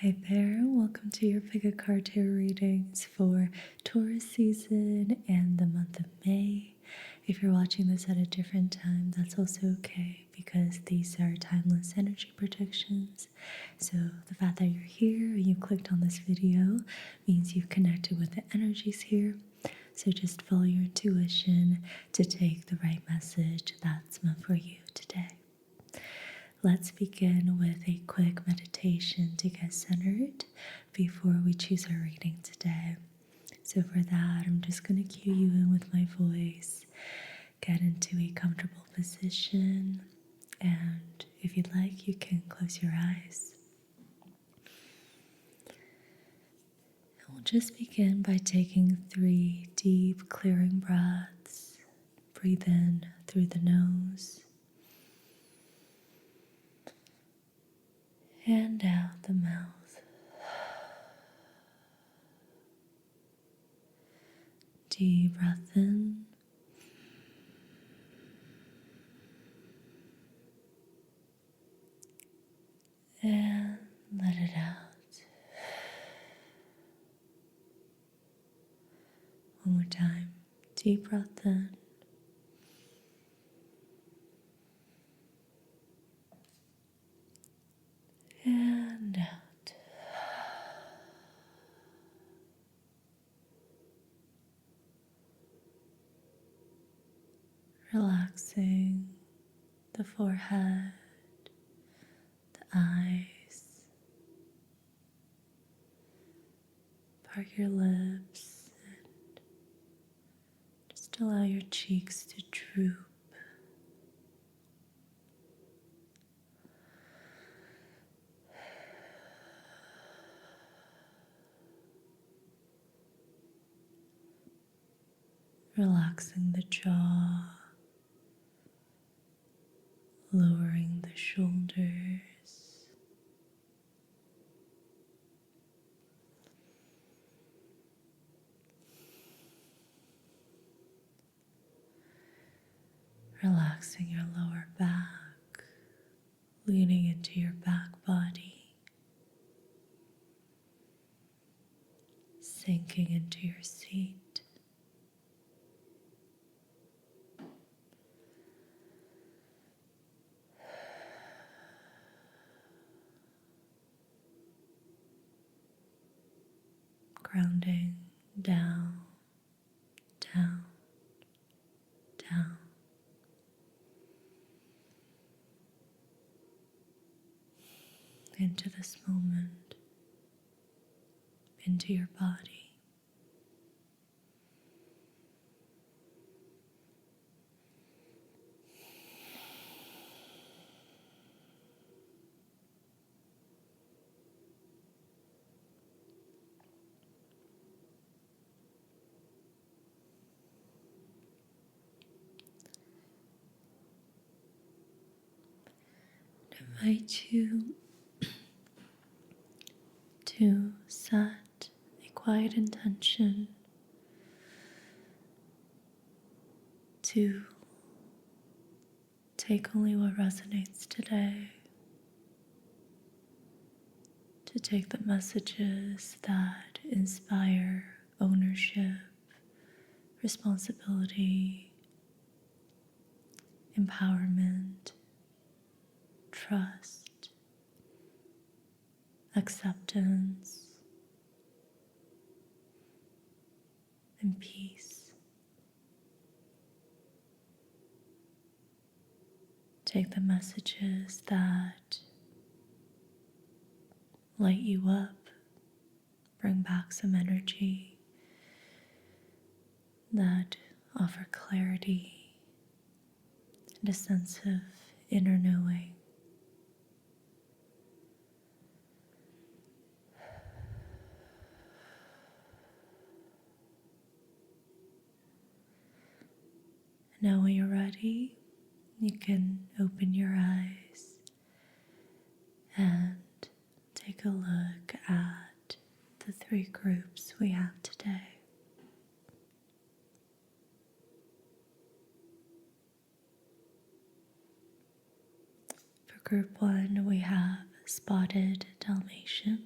Hi there, welcome to your Pick a Card Tarot readings for Taurus season and the month of May. If you're watching this at a different time, that's also okay because these are timeless energy predictions. So the fact that you're here and you clicked on this video means you've connected with the energies here. So just follow your intuition to take the right message that's meant for you today. Let's begin with a quick meditation to get centered before we choose our reading today. So for that, I'm just going to cue you in with my voice. Get into a comfortable position, and if you'd like, you can close your eyes. And we'll just begin by taking 3 deep, clearing breaths. Breathe in through the nose and out the mouth. Deep breath in and let it out. One more time. Deep breath in and out. Relaxing the forehead, the eyes, part your lips, and just allow your cheeks to droop. Relaxing the jaw, lowering the shoulders. Relaxing your lower back, leaning into your back body, sinking into your seat. Grounding down, down, down. Into this moment, into your body. I invite you to set a quiet intention to take only what resonates today, to take the messages that inspire ownership, responsibility, empowerment, trust, acceptance, and peace. Take the messages that light you up, bring back some energy, that offer clarity and a sense of inner knowing. Now when you're ready, you can open your eyes and take a look at the 3 groups we have today. For group 1, we have spotted dalmatian.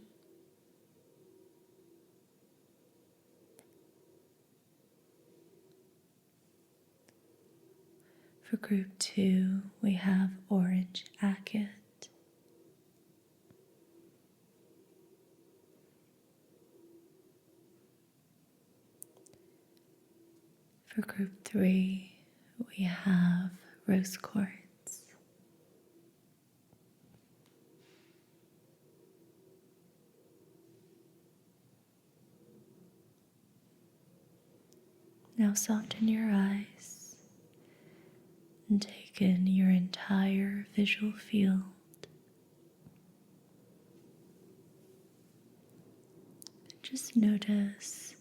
For group 2, we have orange agate. For group 3, we have rose quartz. Now soften your eyes and take in your entire visual field. Just notice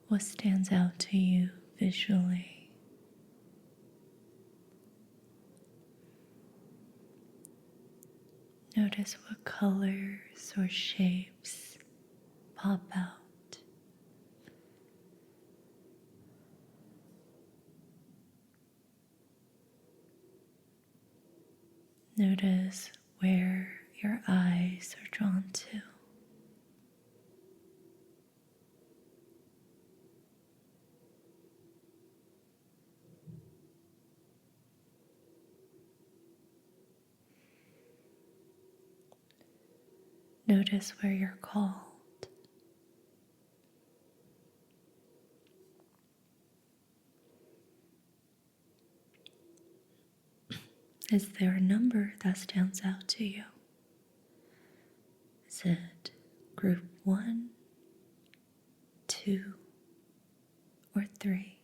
what stands out to you visually. Notice what colors or shapes pop out. Notice where your eyes are drawn to. Notice where you're called. Is there a number that stands out to you? Is it group 1, 2, or 3?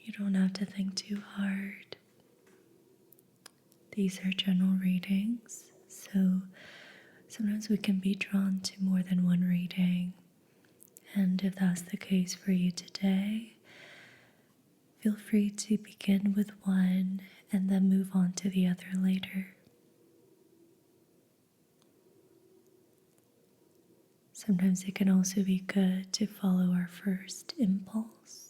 You don't have to think too hard. These are general readings, so sometimes we can be drawn to more than one reading. And if that's the case for you today, feel free to begin with one and then move on to the other later. Sometimes it can also be good to follow our first impulse.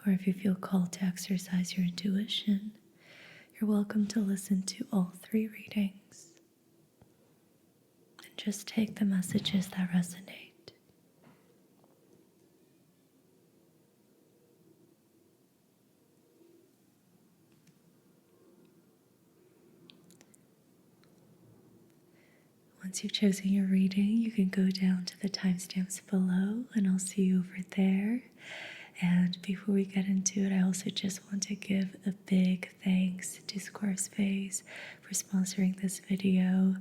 Or if you feel called to exercise your intuition, you're welcome to listen to all 3 readings and just take the messages that resonate. Once you've chosen your reading, you can go down to the timestamps below and I'll see you over there. And before we get into it, I also just want to give a big thanks to Squarespace for sponsoring this video.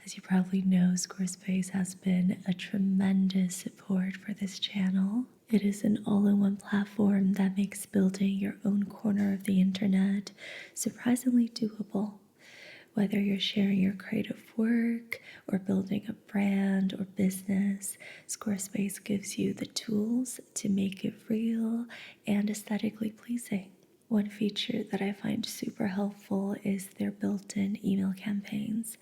As you probably know, Squarespace has been a tremendous support for this channel. It is an all-in-one platform that makes building your own corner of the internet surprisingly doable. Whether you're sharing your creative work or building a brand or business, Squarespace gives you the tools to make it real and aesthetically pleasing. One feature that I find super helpful is their built-in email campaigns.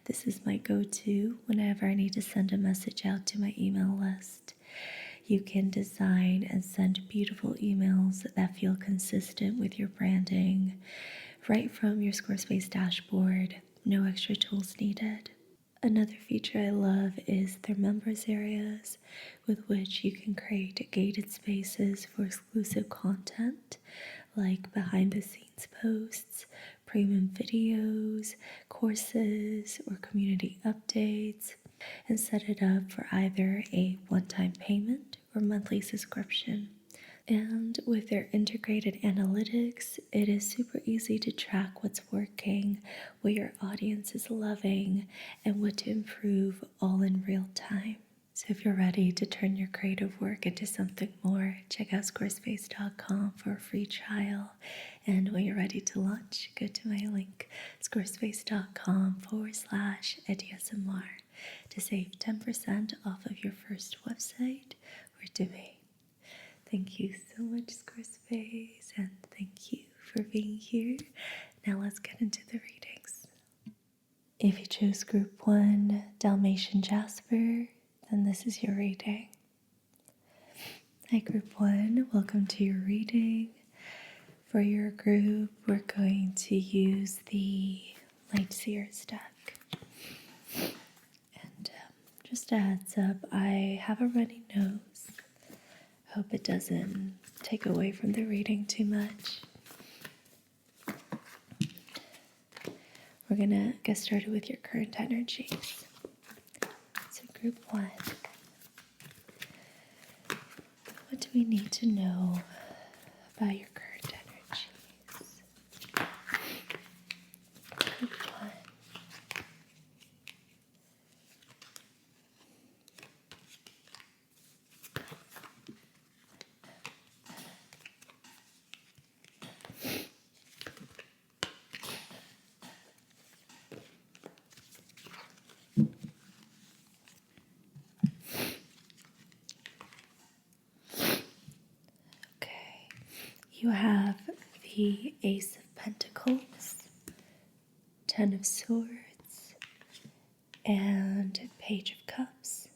This is my go-to whenever I need to send a message out to my email list. You can design and send beautiful emails that feel consistent with your branding right from your Squarespace dashboard. No extra tools needed. Another feature I love is their members areas, with which you can create gated spaces for exclusive content like behind the scenes posts, premium videos, courses, or community updates, and set it up for either a one-time payment or monthly subscription. And with their integrated analytics, it is super easy to track what's working, what your audience is loving, and what to improve all in real time. So if you're ready to turn your creative work into something more, check out squarespace.com for a free trial. And when you're ready to launch, go to my link, squarespace.com/ediyasmr to save 10% off of your first website or domain. Thank you so much, Squarespace, and thank you for being here. Now let's get into the readings. If you chose group 1, Dalmatian Jasper, then this is your reading. Hi group 1, welcome to your reading. For your group, we're going to use the Light Seers deck. And just a heads up, I have a runny nose. Hope it doesn't take away from the reading too much. We're going to get started with your current energies. So group 1, what do we need to know about your current energies? Group 1. Okay, you have the Ace of Pentacles, 10 of Swords, and Page of Cups.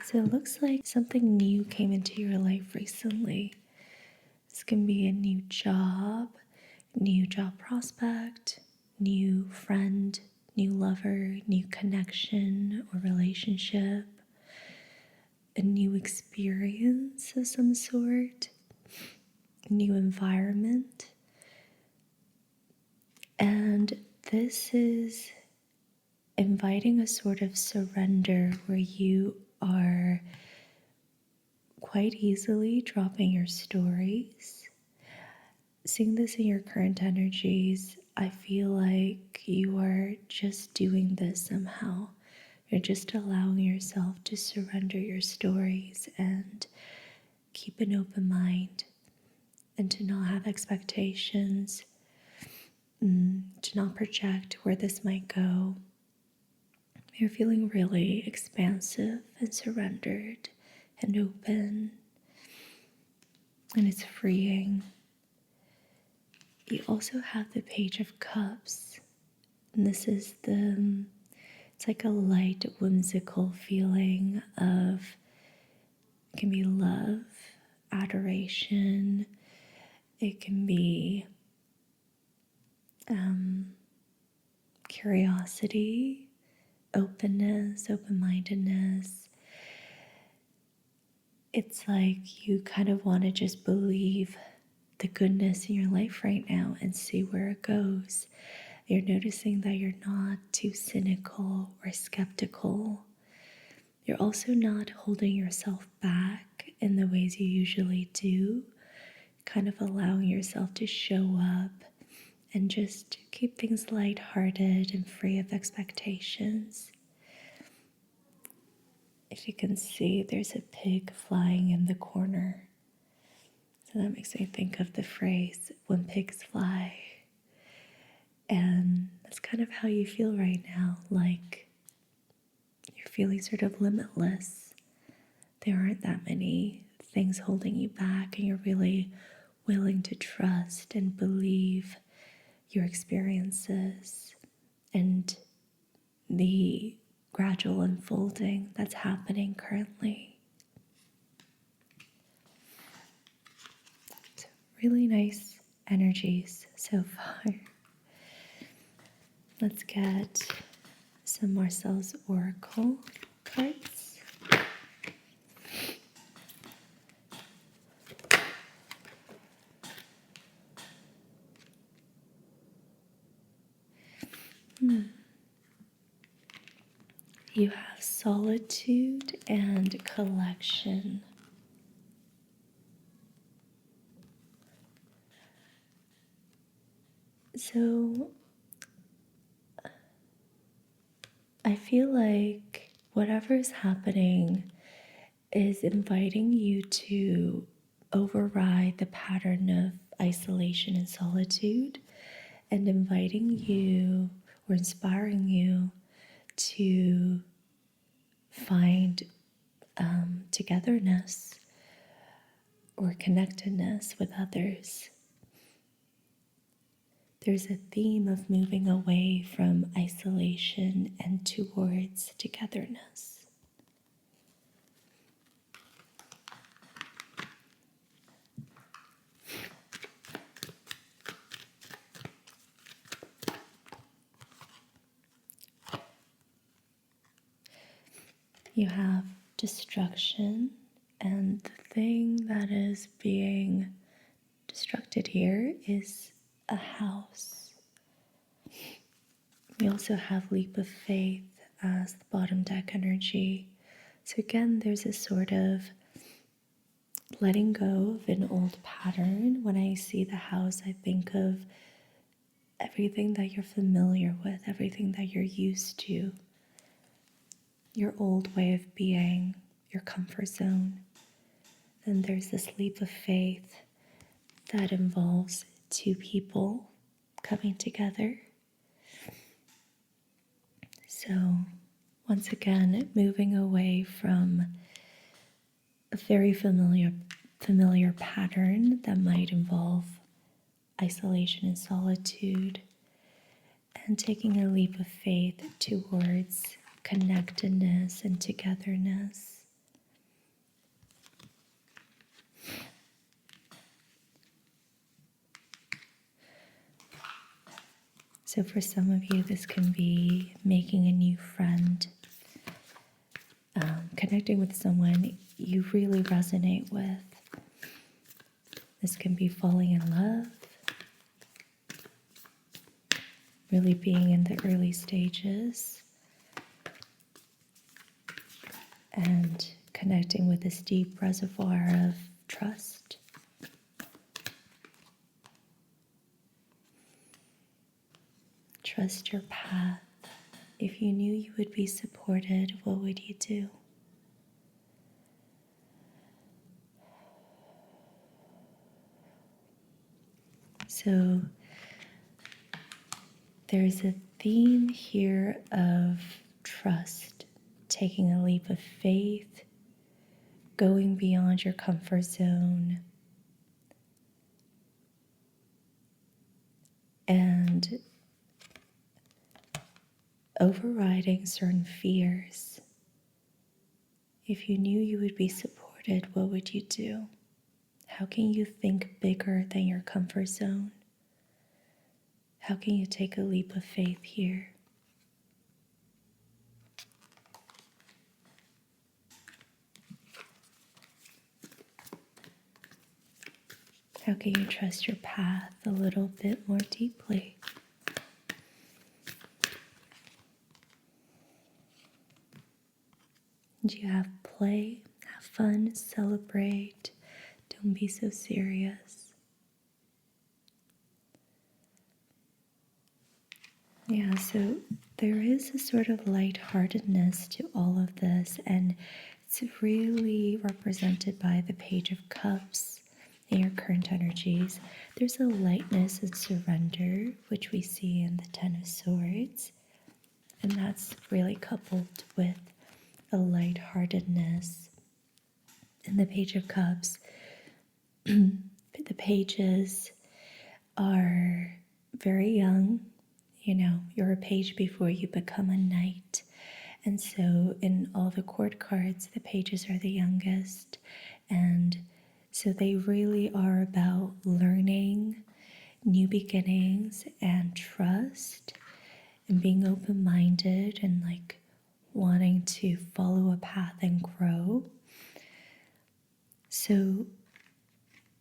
So it looks like something new came into your life recently. This can be a new job prospect, new friend, new lover, new connection or relationship, a new experience of some sort, a new environment. And this is inviting a sort of surrender where you are quite easily dropping your stories. Seeing this in your current energies, I feel like you are just doing this somehow. You're just allowing yourself to surrender your stories and keep an open mind and to not have expectations, to not project where this might go. You're feeling really expansive and surrendered and open, and it's freeing. You also have the Page of Cups, and this is it's like a light, whimsical feeling of, it can be love, adoration, it can be curiosity, openness, open-mindedness. It's like you kind of want to just believe the goodness in your life right now and see where it goes. You're noticing that you're not too cynical or skeptical. You're also not holding yourself back in the ways you usually do, kind of allowing yourself to show up and just keep things lighthearted and free of expectations. If you can see, there's a pig flying in the corner. So that makes me think of the phrase, when pigs fly. And that's kind of how you feel right now, like you're feeling sort of limitless. There aren't that many things holding you back, and you're really willing to trust and believe your experiences and the gradual unfolding that's happening currently. So really nice energies so far. Let's get some Marcel's Oracle cards. You have solitude and collection. So I feel like whatever's happening is inviting you to override the pattern of isolation and solitude and inviting you or inspiring you to find togetherness or connectedness with others. there's a theme of moving away from isolation and towards togetherness. You have destruction, and the thing that is being destructed here is a house. We also have leap of faith as the bottom deck energy. So again, there's a sort of letting go of an old pattern. When I see the house, I think of everything that you're familiar with, everything that you're used to, your old way of being, your comfort zone. Then there's this leap of faith that involves two people coming together. So once again, moving away from a very familiar pattern that might involve isolation and solitude, and taking a leap of faith towards connectedness and togetherness. So for some of you, this can be making a new friend, connecting with someone you really resonate with. This can be falling in love, really being in the early stages, and connecting with this deep reservoir of trust. Trust your path. If you knew you would be supported, what would you do? So there's a theme here of trust, taking a leap of faith, going beyond your comfort zone, and overriding certain fears. If you knew you would be supported, what would you do? How can you think bigger than your comfort zone? How can you take a leap of faith here? How can you trust your path a little bit more deeply? And you have play, have fun, celebrate. Don't be so serious. Yeah, so there is a sort of lightheartedness to all of this, and it's really represented by the Page of Cups in your current energies. There's a lightness and surrender, which we see in the Ten of Swords, and that's really coupled with a lightheartedness in the Page of Cups. The pages are very young. You know, you're a page before you become a knight. And so in all the court cards, the pages are the youngest. And so they really are about learning, new beginnings, and trust, and being open-minded and like wanting to follow a path and grow. So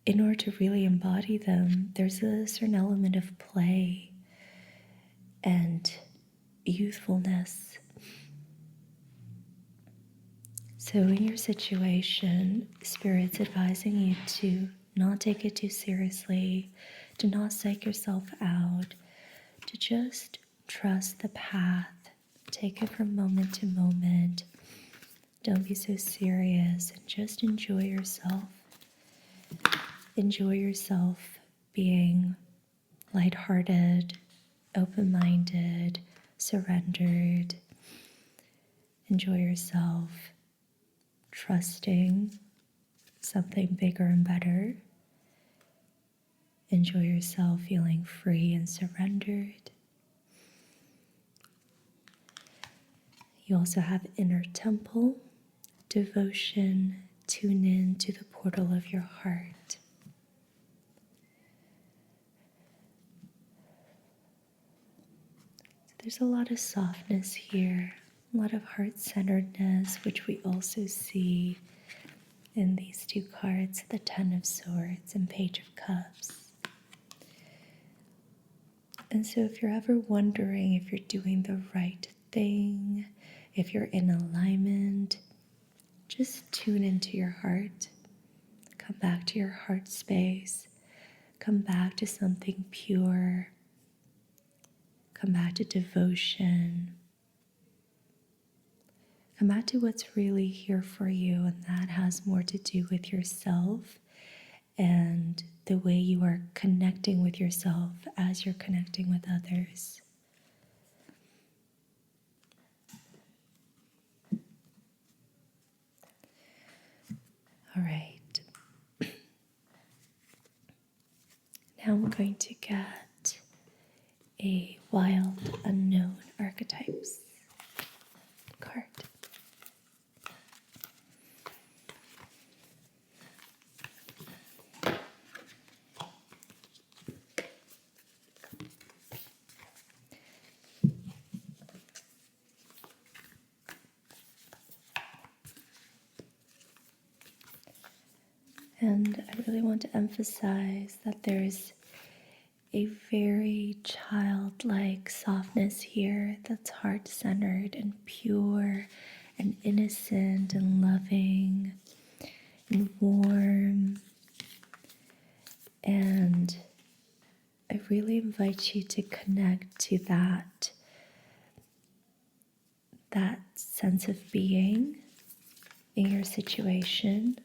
in order to really embody them, there's a certain element of play and youthfulness. So in your situation, Spirit's advising you to not take it too seriously, to not psych yourself out, to just trust the path, take it from moment to moment. Don't be so serious and just enjoy yourself. Enjoy yourself being lighthearted, open-minded, surrendered. Enjoy yourself trusting something bigger and better. enjoy yourself feeling free and surrendered. You also have inner temple, devotion, tune in to the portal of your heart. So there's a lot of softness here, a lot of heart-centeredness, which we also see in these two cards, the Ten of Swords and Page of Cups. And so if you're ever wondering if you're doing the right thing, if you're in alignment, just tune into your heart. Come back to your heart space. Come back to something pure. Come back to devotion. Come back to what's really here for you, and that has more to do with yourself and the way you are connecting with yourself as you're connecting with others. All right. Now I'm going to get a wild unknown archetypes card. And I really want to emphasize that there's a very childlike softness here that's heart-centered and pure and innocent and loving and warm. And I really invite you to connect to that sense of being in your situation.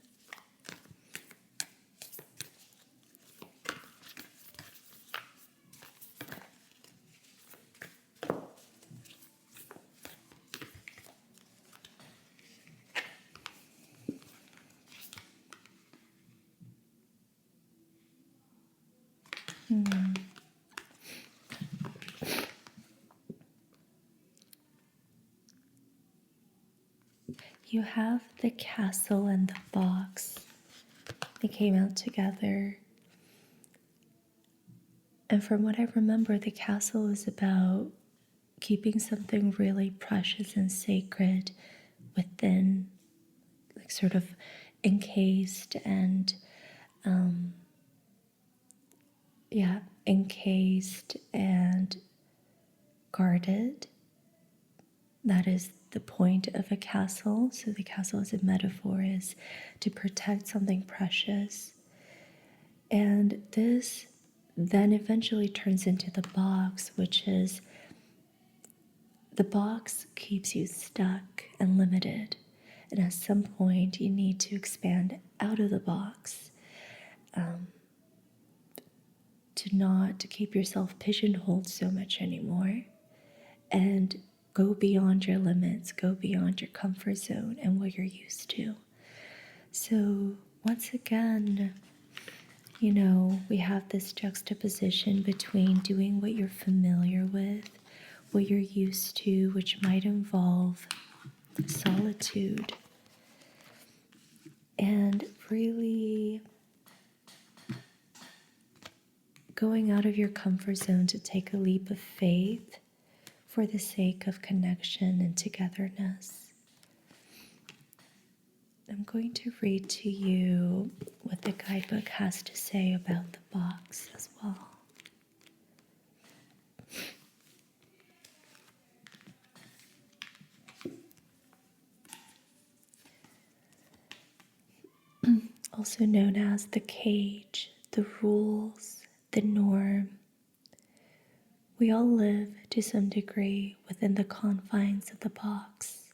You have the castle and the box. They came out together. And from what I remember, the castle is about keeping something really precious and sacred within, like sort of encased and, encased and guarded. That is the point of a castle. So the castle as a metaphor is to protect something precious. And this then eventually turns into the box, which is the box keeps you stuck and limited. And at some point, you need to expand out of the box to keep yourself pigeonholed so much anymore, and go beyond your limits, go beyond your comfort zone and what you're used to. So once again, we have this juxtaposition between doing what you're familiar with, what you're used to, which might involve solitude, and really going out of your comfort zone to take a leap of faith for the sake of connection and togetherness. I'm going to read to you what the guidebook has to say about the box as well. Also known as the cage, the rules, the norm. We all live to some degree within the confines of the box.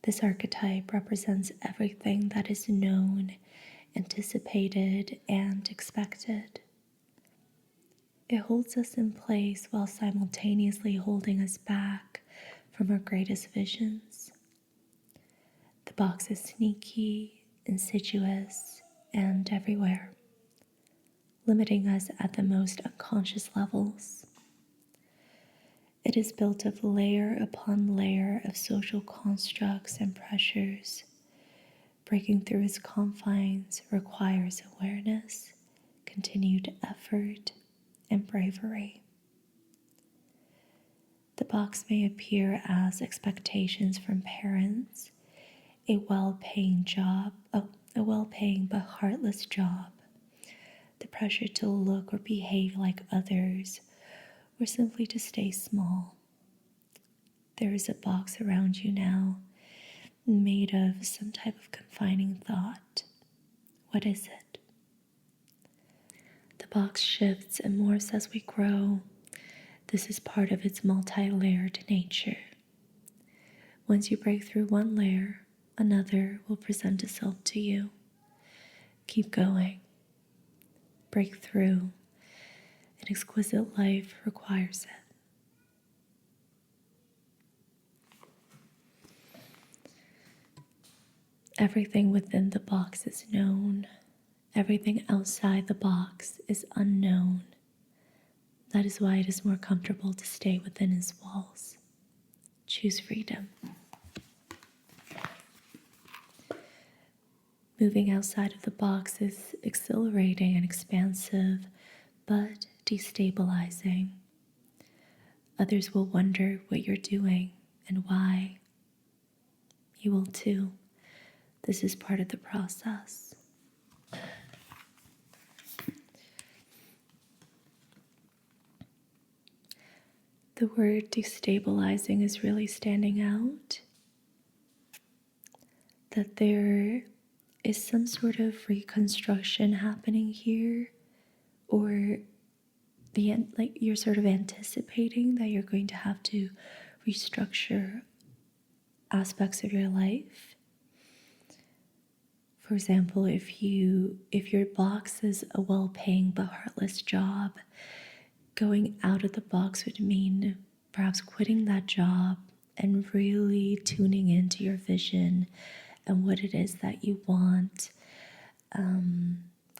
This archetype represents everything that is known, anticipated, and expected. It holds us in place while simultaneously holding us back from our greatest visions. The box is sneaky, insidious, and everywhere. limiting us at the most unconscious levels. It is built of layer upon layer of social constructs and pressures. Breaking through its confines requires awareness, continued effort, and bravery. The box may appear as expectations from parents, a well-paying but heartless job, the pressure to look or behave like others, or simply to stay small. There is a box around you now, made of some type of confining thought. What is it? The box shifts and morphs as we grow. This is part of its multi-layered nature. Once you break through one layer, another will present itself to you. Keep going. Break through. An exquisite life requires it. Everything within the box is known. Everything outside the box is unknown. That is why it is more comfortable to stay within its walls. Choose freedom. Moving outside of the box is exhilarating and expansive, but destabilizing. Others will wonder what you're doing and why. You will too. This is part of the process. The word destabilizing is really standing out. That there is some sort of reconstruction happening here, or you're sort of anticipating that you're going to have to restructure aspects of your life. For example, if your box is a well-paying but heartless job, going out of the box would mean perhaps quitting that job and really tuning into your vision and what it is that you want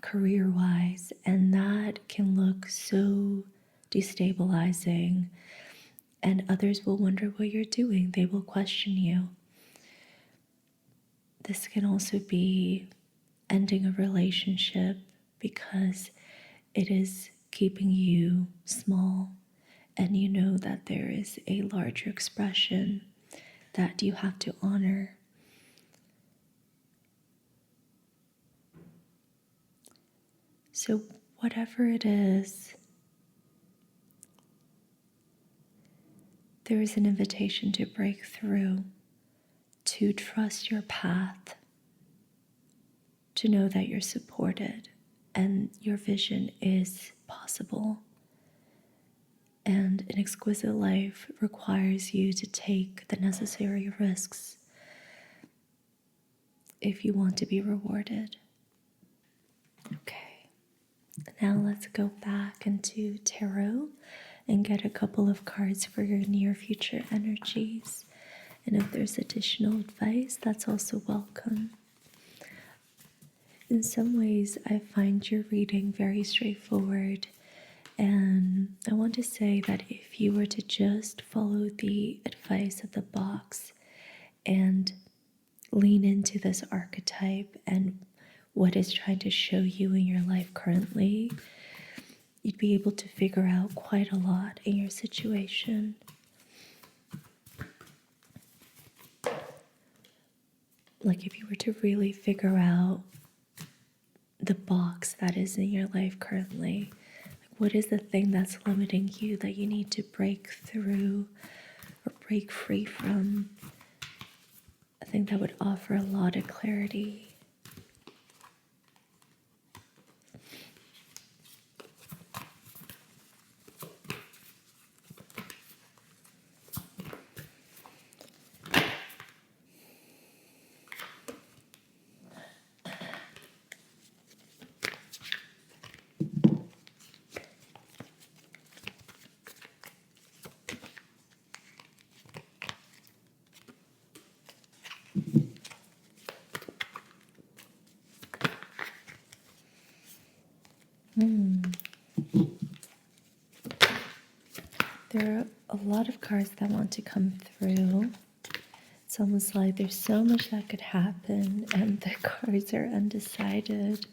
career-wise. And that can look so destabilizing, and others will wonder what you're doing. They will question you. This can also be ending a relationship because it is keeping you small, and you know that there is a larger expression that you have to honor. So whatever it is, there is an invitation to break through, to trust your path, to know that you're supported and your vision is possible. And an exquisite life requires you to take the necessary risks if you want to be rewarded. Okay. Now let's go back into tarot and get a couple of cards for your near future energies. And if there's additional advice, that's also welcome. In some ways, I find your reading very straightforward. And I want to say that if you were to just follow the advice of the box and lean into this archetype and what it's trying to show you in your life currently, you'd be able to figure out quite a lot in your situation. Like if you were to really figure out the box that is in your life currently, like what is the thing that's limiting you that you need to break through or break free from? I think that would offer a lot of clarity. Hmm. There are a lot of cards that want to come through. It's almost like there's so much that could happen, and the cards are undecided.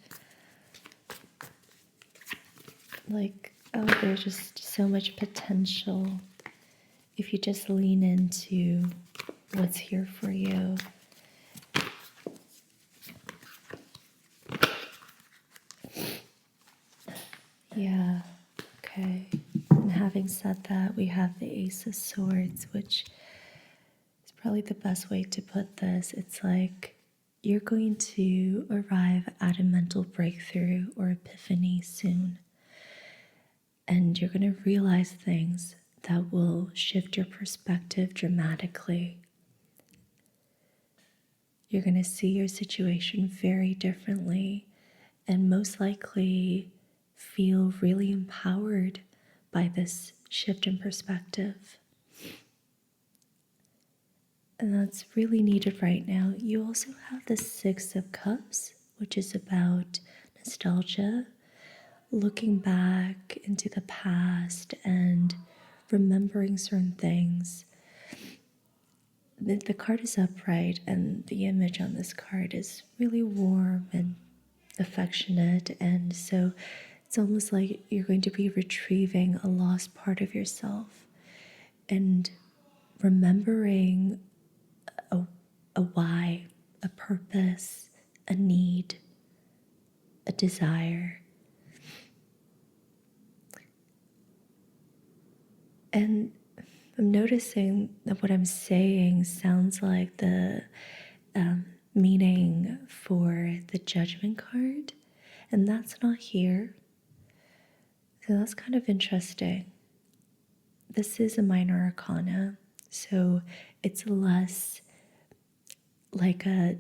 Like, oh, there's just so much potential if you just lean into what's here for you. Yeah, okay. And having said that, we have the Ace of Swords, which is probably the best way to put this. It's like you're going to arrive at a mental breakthrough or epiphany soon. And you're going to realize things that will shift your perspective dramatically. You're going to see your situation very differently and most likely feel really empowered by this shift in perspective. And that's really needed right now. You also have the Six of Cups, which is about nostalgia, looking back into the past and remembering certain things. The card is upright, and the image on this card is really warm and affectionate, and so it's almost like you're going to be retrieving a lost part of yourself and remembering a why, a purpose, a need, a desire. And I'm noticing that what I'm saying sounds like the meaning for the Judgment card, and that's not here. So that's kind of interesting. This is a minor arcana, so it's less like a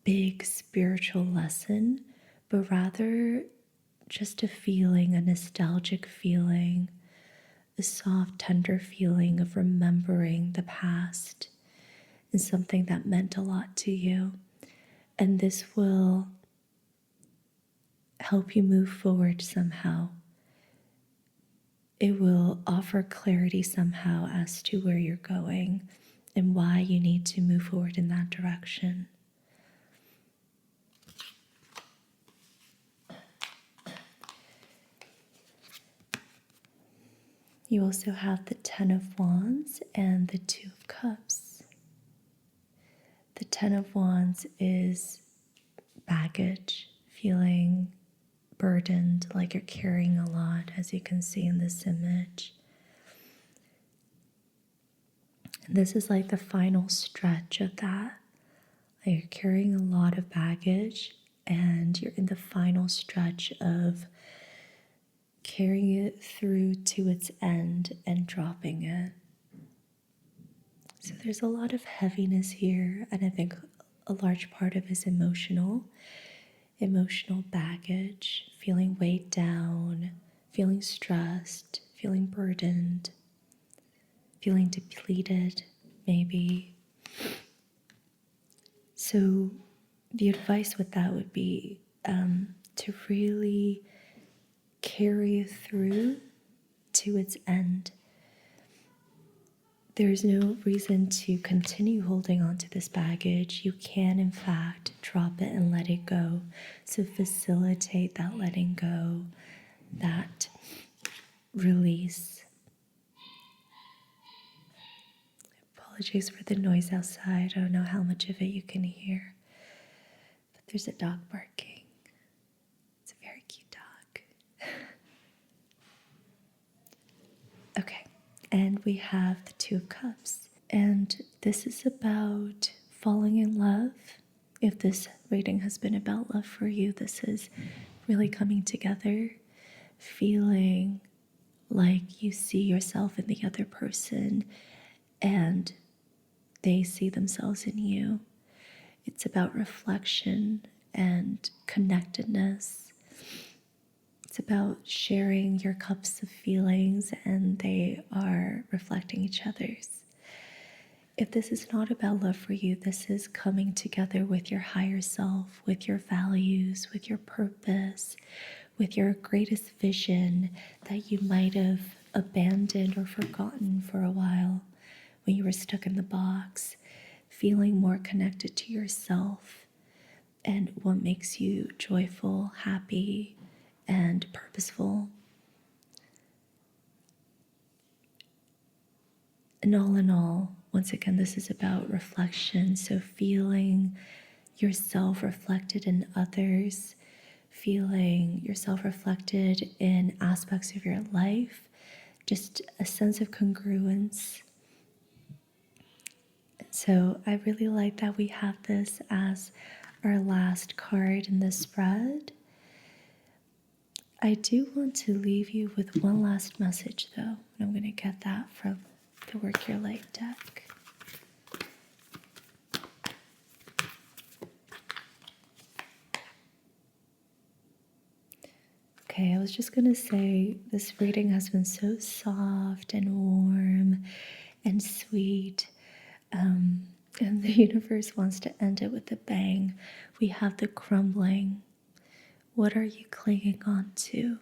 big spiritual lesson, but rather just a feeling, a nostalgic feeling, a soft, tender feeling of remembering the past and something that meant a lot to you. And this will help you move forward somehow. It will offer clarity somehow as to where you're going and why you need to move forward in that direction. You also have the Ten of Wands and the Two of Cups. The Ten of Wands is baggage, feeling burdened, like you're carrying a lot, as you can see in this image. And this is like the final stretch of that. Like you're carrying a lot of baggage, and you're in the final stretch of carrying it through to its end and dropping it. So there's a lot of heaviness here, and I think a large part of it is emotional baggage, feeling weighed down, feeling stressed, feeling burdened, feeling depleted, maybe. So the advice with that would be to really carry through to its end. There's no reason to continue holding on to this baggage. You can, in fact, drop it and let it go. So facilitate that letting go, that release. Apologies for the noise outside. I don't know how much of it you can hear, but there's a dog barking. It's a very cute dog. Okay, and we have the Two of Cups. And this is about falling in love. If this reading has been about love for you, this is really coming together, feeling like you see yourself in the other person and they see themselves in you. It's about reflection and connectedness. It's about sharing your cups of feelings and they are reflecting each other's. If this is not about love for you, this is coming together with your higher self, with your values, with your purpose, with your greatest vision that you might have abandoned or forgotten for a while when you were stuck in the box, feeling more connected to yourself and what makes you joyful, happy, and purposeful. And all in all, once again, this is about reflection. So feeling yourself reflected in others, feeling yourself reflected in aspects of your life, just a sense of congruence. So I really like that we have this as our last card in the spread. I do want to leave you with one last message though, and I'm going to get that from the Work Your Light deck. Okay, I was just going to say this reading has been so soft and warm and sweet, and the universe wants to end it with a bang. We have the crumbling. What are you clinging on to?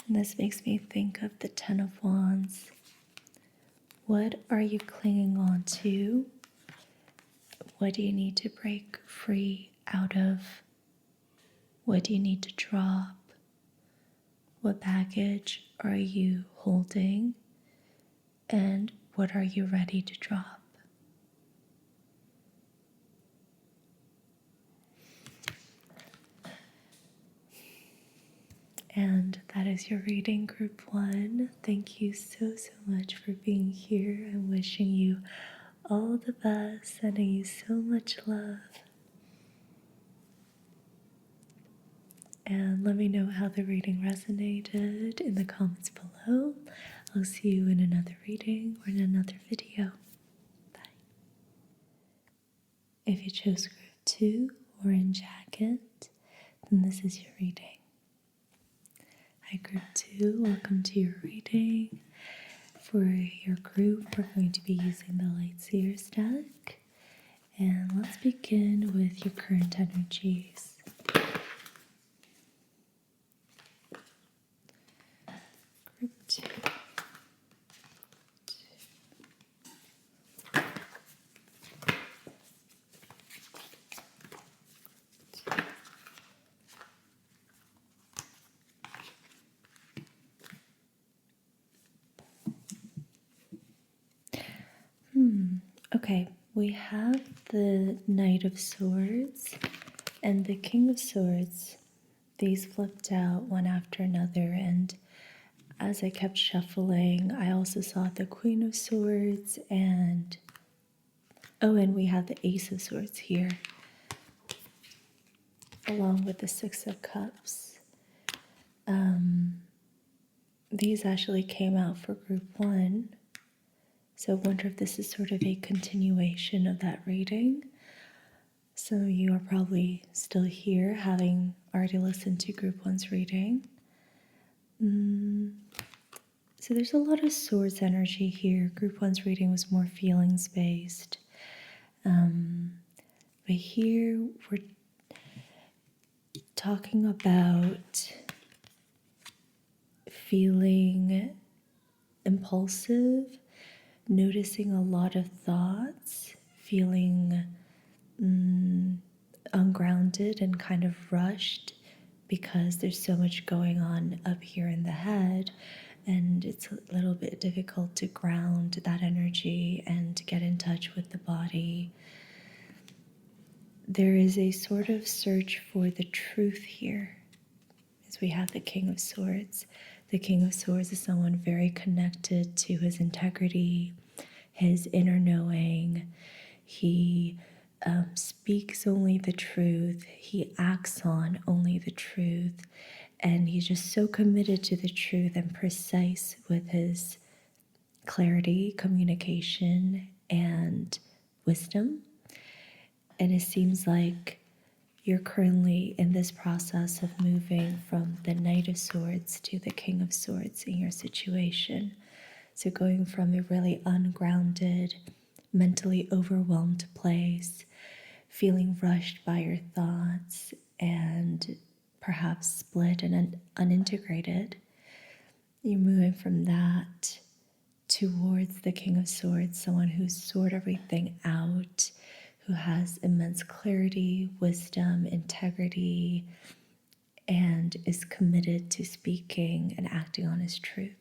And this makes me think of the Ten of Wands. What are you clinging on to? What do you need to break free out of? What do you need to drop? What baggage are you holding? And what are you ready to drop? And that is your reading, Group 1. Thank you so much for being here. I'm wishing you all the best, sending you so much love. And let me know how the reading resonated in the comments below. I'll see you in another reading or in another video. Bye. If you chose Group 2 or in jacket, then this is your reading. Hi Group 2, welcome to your reading. For your group, we're going to be using the Light Seers deck. And let's begin with your current energies. Group 2. Okay, we have the Knight of Swords and the King of Swords. These flipped out one after another, and as I kept shuffling, I also saw the Queen of Swords and we have the Ace of Swords here, along with the Six of Cups. These actually came out for Group 1. So I wonder if this is sort of a continuation of that reading. So you are probably still here, having already listened to Group 1's reading. So there's a lot of swords energy here. Group 1's reading was more feelings-based. But here we're talking about feeling impulsive, noticing a lot of thoughts, feeling ungrounded and kind of rushed because there's so much going on up here in the head, and it's a little bit difficult to ground that energy and to get in touch with the body. There is a sort of search for the truth here, as we have the King of Swords. The King of Swords is someone very connected to his integrity, his inner knowing. He speaks only the truth. He acts on only the truth. And he's just so committed to the truth and precise with his clarity, communication, and wisdom. And it seems like you're currently in this process of moving from the Knight of Swords to the King of Swords in your situation. So going from a really ungrounded, mentally overwhelmed place, feeling rushed by your thoughts, and perhaps perhaps split and unintegrated. You're moving from that towards the King of Swords, someone who's sorted everything out, who has immense clarity, wisdom, integrity, and is committed to speaking and acting on his truth.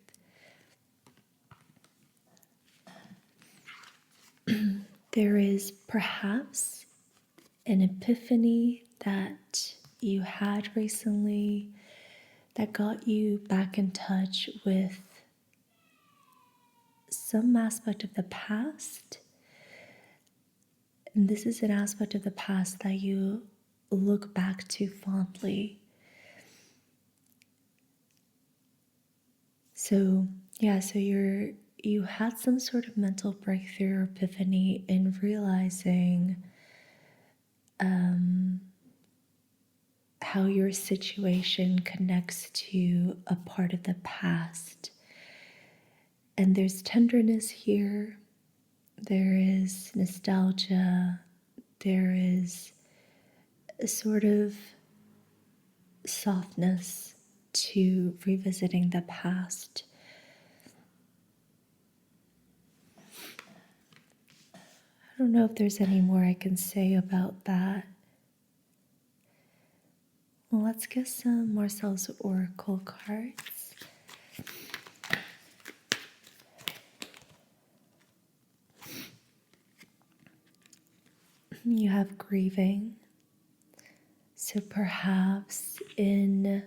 There is perhaps an epiphany that you had recently that got you back in touch with some aspect of the past. And this is an aspect of the past that you look back to fondly. So you had some sort of mental breakthrough or epiphany in realizing how your situation connects to a part of the past. And there's tenderness here, there is nostalgia, there is a sort of softness to revisiting the past. I don't know if there's any more I can say about that. Well, let's get some Marcel's Oracle cards. You have grieving. So perhaps in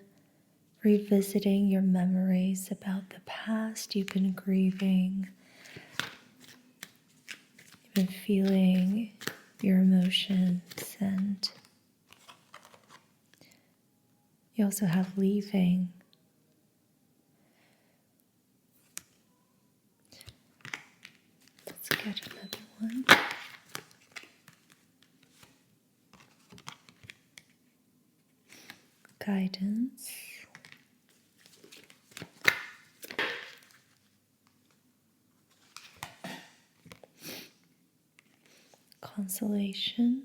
revisiting your memories about the past, you've been grieving. You've been feeling your emotions, and you also have leaving. Let's get another one. Guidance. Consolation.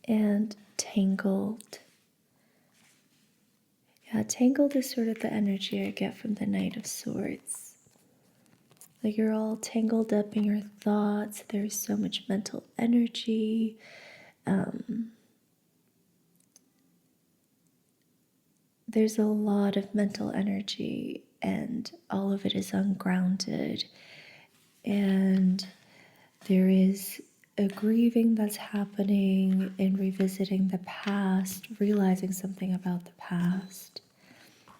And tangled. Yeah, tangled is sort of the energy I get from the Knight of Swords. Like you're all tangled up in your thoughts. There's so much mental energy. There's a lot of mental energy, and all of it is ungrounded. And there is a grieving that's happening in revisiting the past, realizing something about the past.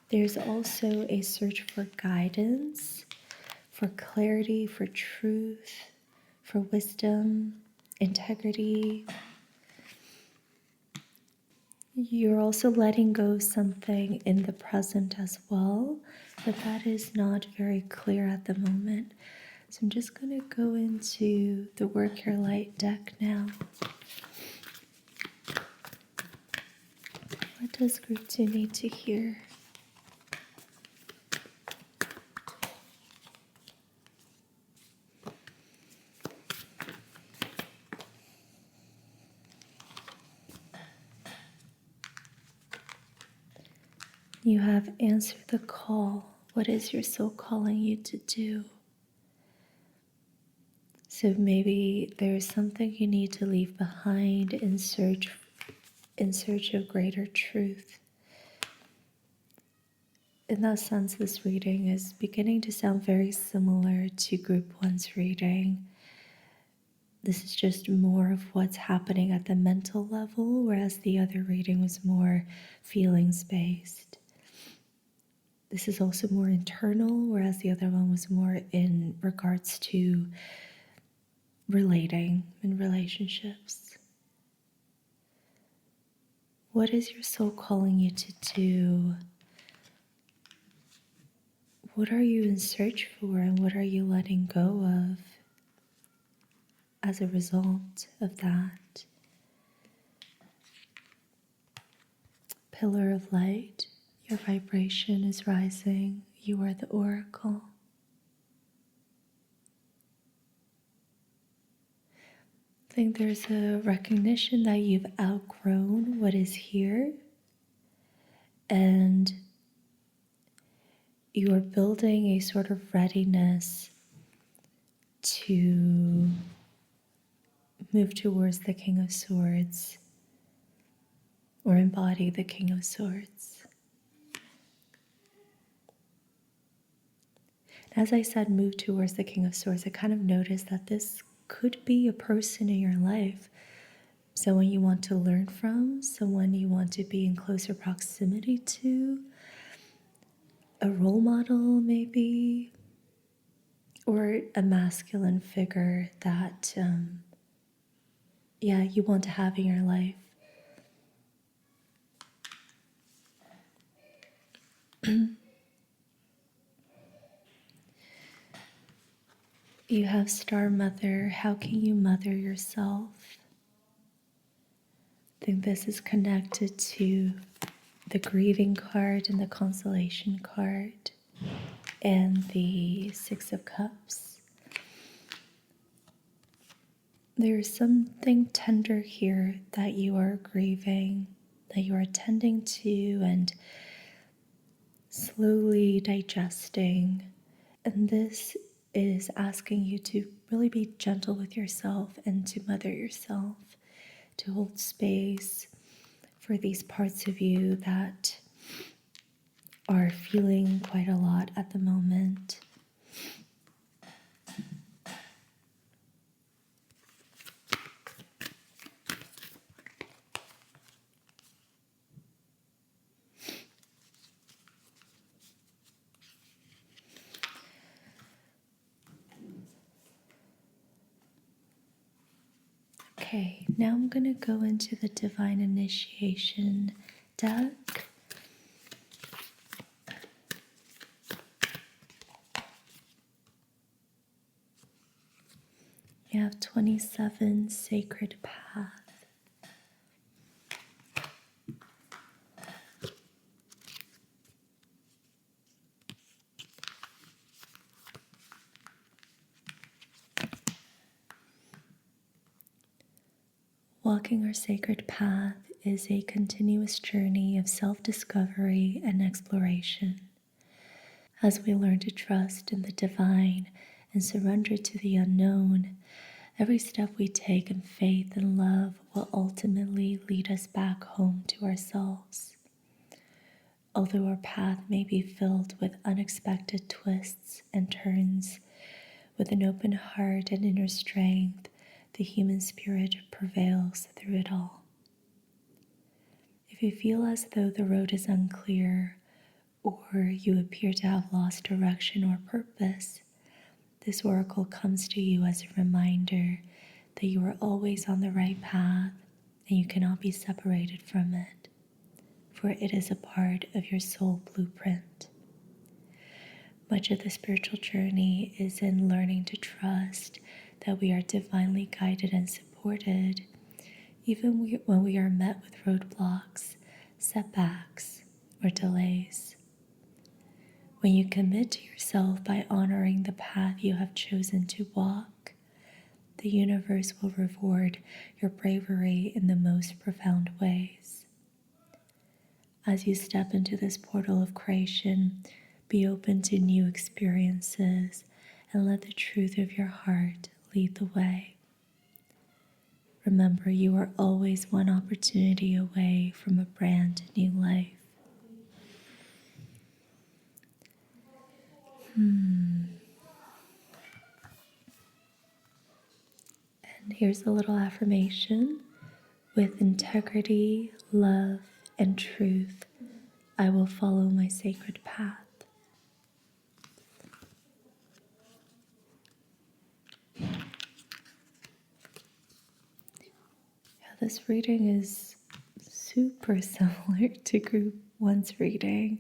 There's also a search for guidance, for clarity, for truth, for wisdom, integrity. You're also letting go of something in the present as well, but that is not very clear at the moment. So I'm just going to go into the Work Your Light deck now. What does group 2 need to hear? You have answered the call. What is your soul calling you to do? So maybe there's something you need to leave behind in search of greater truth. In that sense, this reading is beginning to sound very similar to Group 1's reading. This is just more of what's happening at the mental level, whereas the other reading was more feelings-based. This is also more internal, whereas the other one was more in regards to relating in relationships. What is your soul calling you to do? What are you in search for, and what are you letting go of as a result of that? Pillar of light, your vibration is rising. You are the oracle. I think there's a recognition that you've outgrown what is here, and you are building a sort of readiness to move towards the King of Swords or embody the King of Swords. As I said, move towards the King of Swords, I kind of noticed that this could be a person in your life, someone you want to learn from, someone you want to be in closer proximity to, a role model maybe, or a masculine figure that, you want to have in your life. You have Star Mother. How can you mother yourself? I think this is connected to the grieving card and the consolation card and the Six of Cups. There's something tender here that you are grieving, that you are tending to and slowly digesting. And this is asking you to really be gentle with yourself and to mother yourself, to hold space for these parts of you that are feeling quite a lot at the moment. Okay, now I'm going to go into the Divine Initiation deck. You have 27 Sacred Path. Walking our sacred path is a continuous journey of self-discovery and exploration. As we learn to trust in the divine and surrender to the unknown, every step we take in faith and love will ultimately lead us back home to ourselves. Although our path may be filled with unexpected twists and turns, with an open heart and inner strength, the human spirit prevails through it all. If you feel as though the road is unclear or you appear to have lost direction or purpose, this oracle comes to you as a reminder that you are always on the right path and you cannot be separated from it, for it is a part of your soul blueprint. Much of the spiritual journey is in learning to trust that we are divinely guided and supported, even when we are met with roadblocks, setbacks, or delays. When you commit to yourself by honoring the path you have chosen to walk, the universe will reward your bravery in the most profound ways. As you step into this portal of creation, be open to new experiences and let the truth of your heart lead the way. Remember, you are always one opportunity away from a brand new life. And here's a little affirmation. With integrity, love, and truth, I will follow my sacred path. This reading is super similar to Group 1's reading.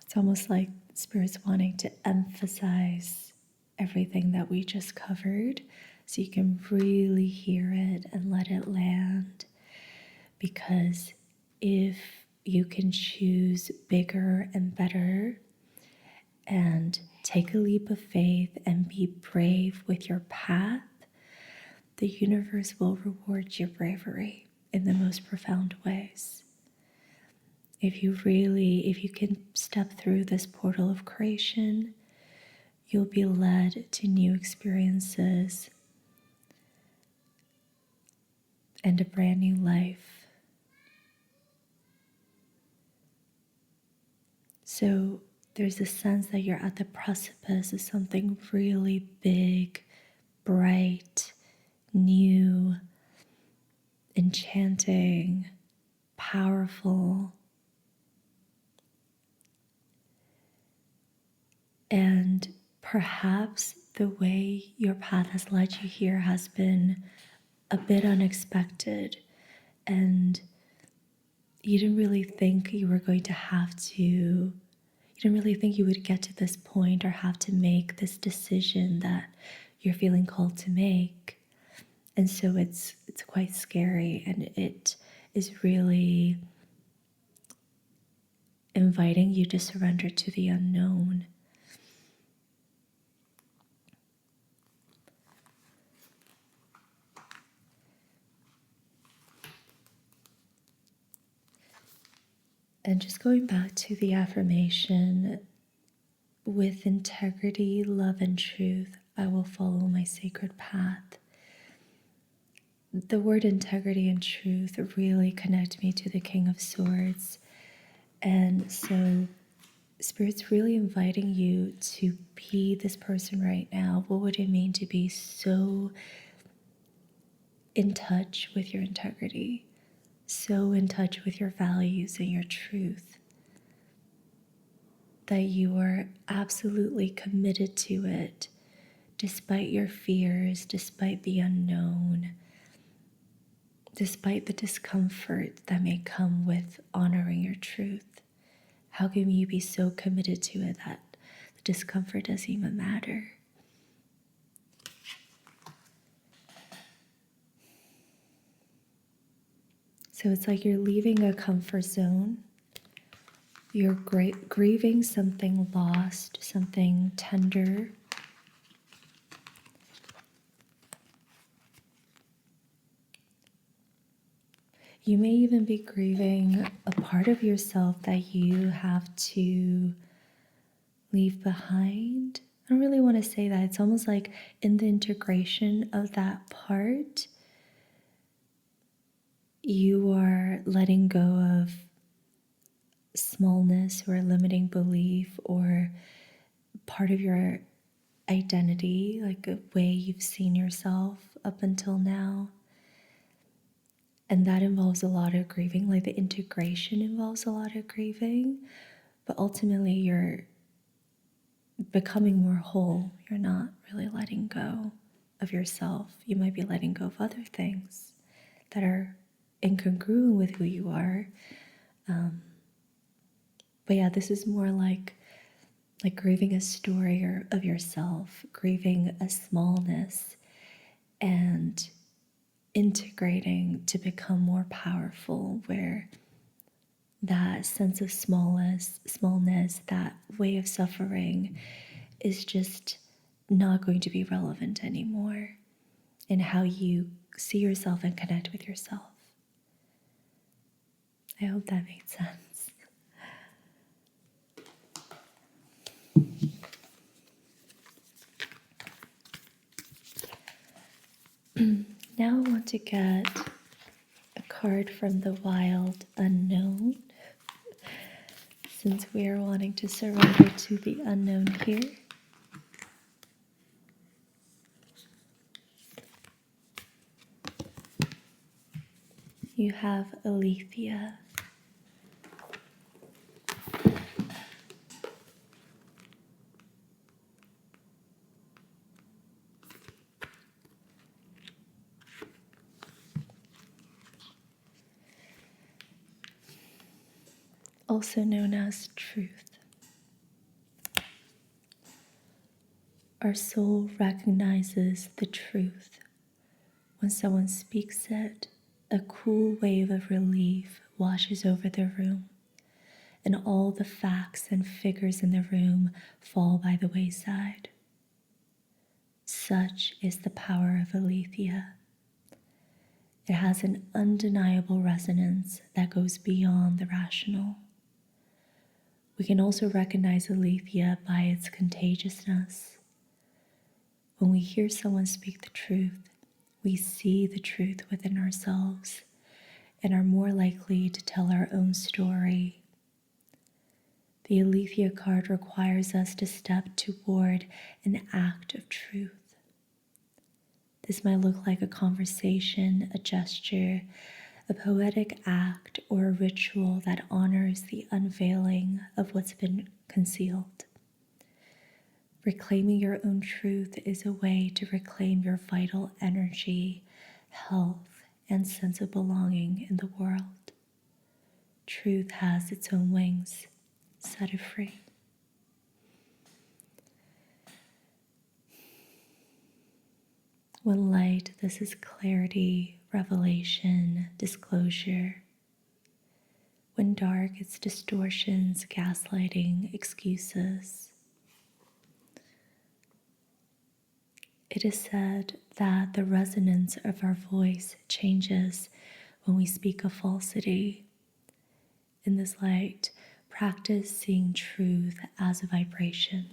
It's almost like Spirit's wanting to emphasize everything that we just covered so you can really hear it and let it land. Because if you can choose bigger and better and take a leap of faith and be brave with your path, the universe will reward your bravery in the most profound ways. If you can step through this portal of creation, you'll be led to new experiences and a brand new life. So there's a sense that you're at the precipice of something really big, bright, new, enchanting, powerful. And perhaps the way your path has led you here has been a bit unexpected, and you didn't really think you were going to you didn't really think you would get to this point or have to make this decision that you're feeling called to make. And so it's quite scary, and it is really inviting you to surrender to the unknown. And just going back to the affirmation, with integrity, love, and truth, I will follow my sacred path. The word integrity and truth really connect me to the King of Swords. And so Spirit's really inviting you to be this person right now. What would it mean to be so in touch with your integrity, so in touch with your values and your truth, that you are absolutely committed to it, despite your fears, despite the unknown, despite the discomfort that may come with honoring your truth? How can you be so committed to it that the discomfort doesn't even matter? So it's like you're leaving a comfort zone. You're grieving something lost, something tender. You may even be grieving a part of yourself that you have to leave behind. I don't really want to say that. It's almost like in the integration of that part, you are letting go of smallness or limiting belief or part of your identity, like a way you've seen yourself up until now. And that involves a lot of grieving, like the integration involves a lot of grieving, but ultimately you're becoming more whole. You're not really letting go of yourself. You might be letting go of other things that are incongruent with who you are. But yeah, this is more like grieving a story of yourself, grieving a smallness, and integrating to become more powerful, where that sense of smallness, that way of suffering is just not going to be relevant anymore in how you see yourself and connect with yourself. I hope that made sense. Now I want to get a card from the wild unknown, since we are wanting to surrender to the unknown here. You have Alethea. Also known as truth. Our soul recognizes the truth. When someone speaks it, a cool wave of relief washes over the room, and all the facts and figures in the room fall by the wayside. Such is the power of aletheia. It has an undeniable resonance that goes beyond the rational. We can also recognize aletheia by its contagiousness. When we hear someone speak the truth, we see the truth within ourselves and are more likely to tell our own story. The aletheia card requires us to step toward an act of truth. This might look like a conversation, a gesture, a poetic act, or a ritual that honors the unveiling of what's been concealed. Reclaiming your own truth is a way to reclaim your vital energy, health, and sense of belonging in the world. Truth has its own wings. Set it free. When light, this is clarity, revelation, disclosure. When dark, it's distortions, gaslighting, excuses. It is said that the resonance of our voice changes when we speak a falsity. In this light, practice seeing truth as a vibration.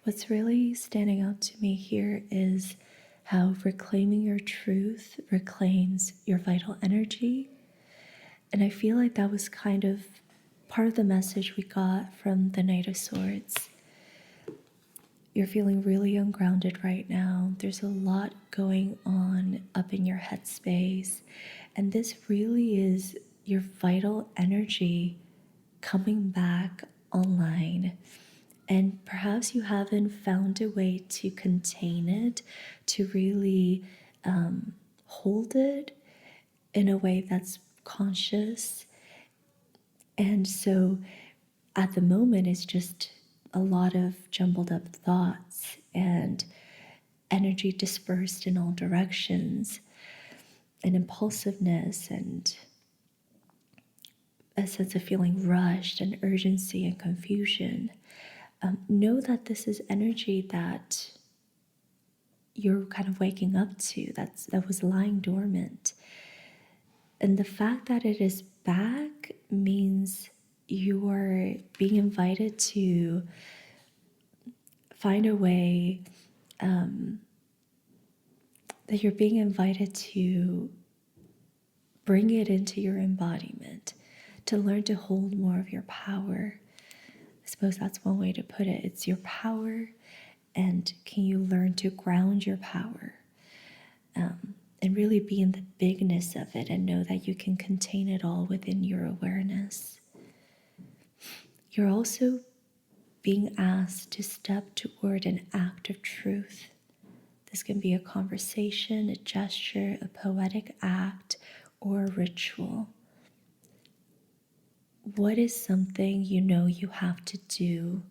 What's really standing out to me here is how reclaiming your truth reclaims your vital energy. And I feel like that was kind of part of the message we got from the Knight of Swords. You're feeling really ungrounded right now. There's a lot going on up in your headspace. And this really is your vital energy coming back online. And perhaps you haven't found a way to contain it, to really hold it in a way that's conscious. And so at the moment, it's just a lot of jumbled up thoughts and energy dispersed in all directions, and impulsiveness, and a sense of feeling rushed, and urgency and confusion. Know that this is energy that you're kind of waking up to, that was lying dormant. And the fact that it is back means you are being invited to find a way, that you're being invited to bring it into your embodiment, to learn to hold more of your power. I suppose that's one way to put it. It's your power, and can you learn to ground your power and really be in the bigness of it, and know that you can contain it all within your awareness. You're also being asked to step toward an act of truth. This can be a conversation, a gesture, a poetic act, or a ritual. What is something you know you have to do?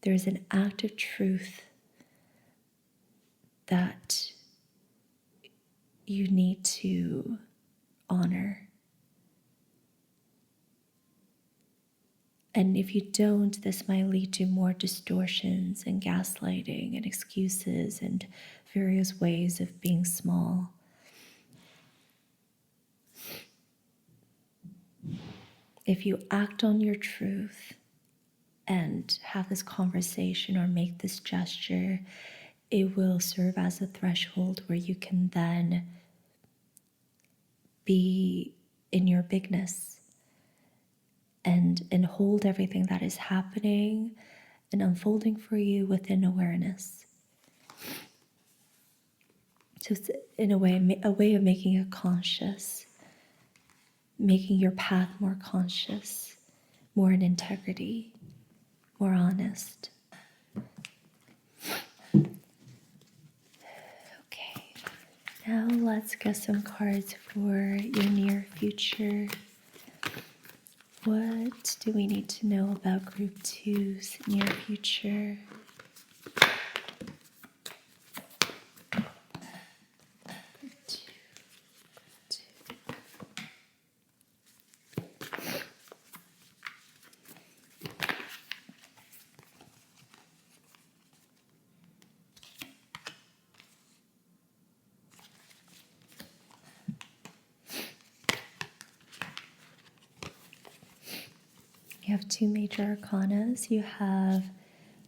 There's an act of truth that you need to honor. And if you don't, this might lead to more distortions and gaslighting and excuses and various ways of being small. If you act on your truth and have this conversation or make this gesture, it will serve as a threshold where you can then be in your bigness and hold everything that is happening and unfolding for you within awareness. So it's in a way of making it conscious, making your path more conscious, more in integrity, more honest. Okay, now let's get some cards for your near future. What do we need to know about Group 2's near future? have two major arcanas. You have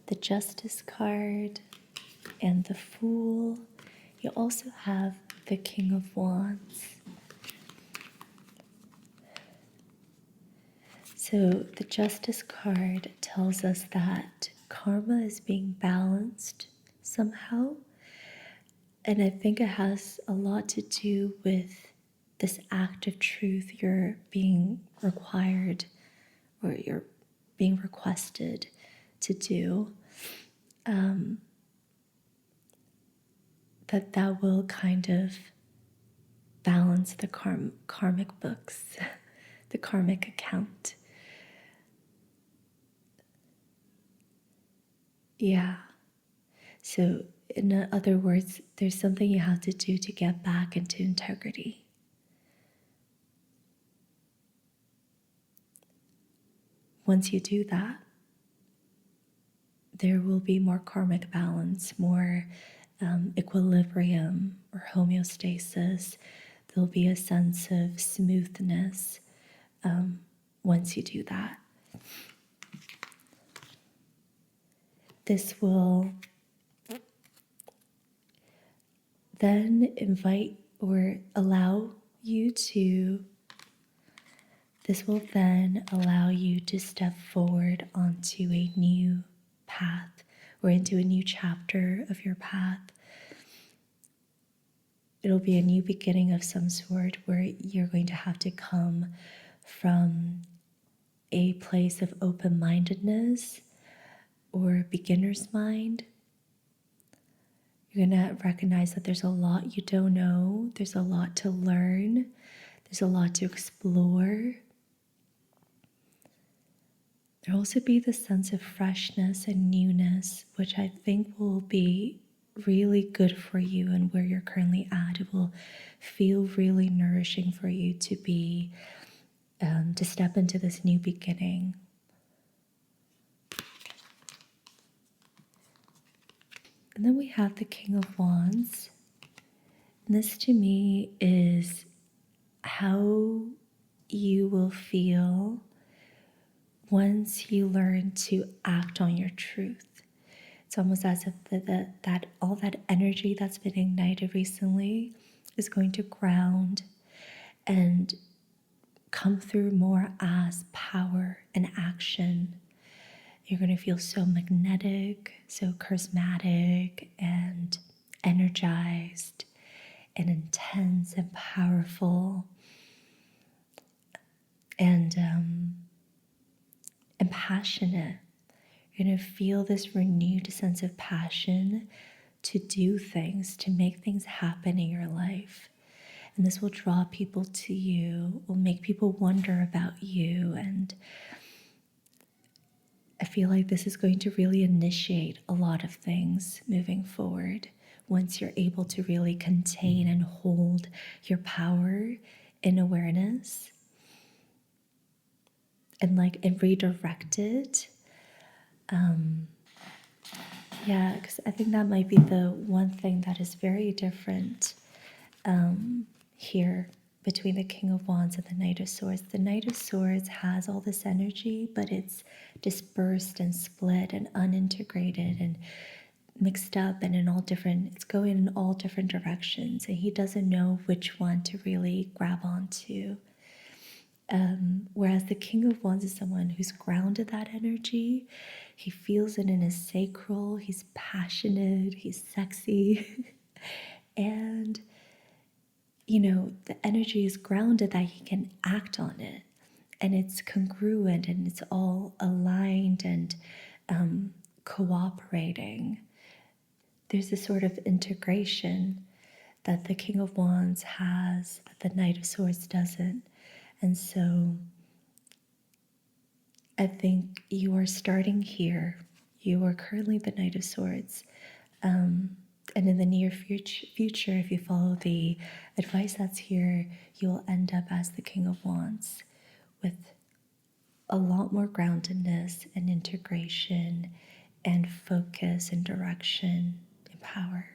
the Justice card and the Fool. You also have the King of Wands. So the Justice card tells us that karma is being balanced somehow. And I think it has a lot to do with this act of truth you're being required or you're being requested to do. That will kind of balance the karmic books, the karmic account. Yeah. So, in other words, there's something you have to do to get back into integrity. Once you do that, there will be more karmic balance, more equilibrium or homeostasis. There'll be a sense of smoothness once you do that. This will then invite or allow you to, this will then allow you to step forward onto a new path or into a new chapter of your path. It'll be a new beginning of some sort where you're going to have to come from a place of open-mindedness or beginner's mind. You're going to recognize that there's a lot you don't know, there's a lot to learn, there's a lot to explore. There'll also be the sense of freshness and newness, which I think will be really good for you and where you're currently at. It will feel really nourishing for you to be, to step into this new beginning. And then we have the King of Wands. And this to me is how you will feel once you learn to act on your truth. It's almost as if that all that energy that's been ignited recently is going to ground and come through more as power and action. You're going to feel so magnetic, so charismatic and energized and intense and powerful and passionate. You're going to feel this renewed sense of passion to do things, to make things happen in your life. And this will draw people to you, will make people wonder about you. And I feel like this is going to really initiate a lot of things moving forward once you're able to really contain and hold your power in awareness and redirect it. Yeah, because I think that might be the one thing that is very different here between the King of Wands and the Knight of Swords. The Knight of Swords has all this energy, but it's dispersed and split and unintegrated and mixed up and it's going in all different directions, and he doesn't know which one to really grab onto. Whereas the King of Wands is someone who's grounded that energy. He feels it in his sacral. He's passionate. He's sexy. And, the energy is grounded that he can act on it. And it's congruent and it's all aligned and cooperating. There's this sort of integration that the King of Wands has that the Knight of Swords doesn't. And so I think you are starting here. You are currently the Knight of Swords. And in the near future, if you follow the advice that's here, you'll end up as the King of Wands with a lot more groundedness and integration and focus and direction and power.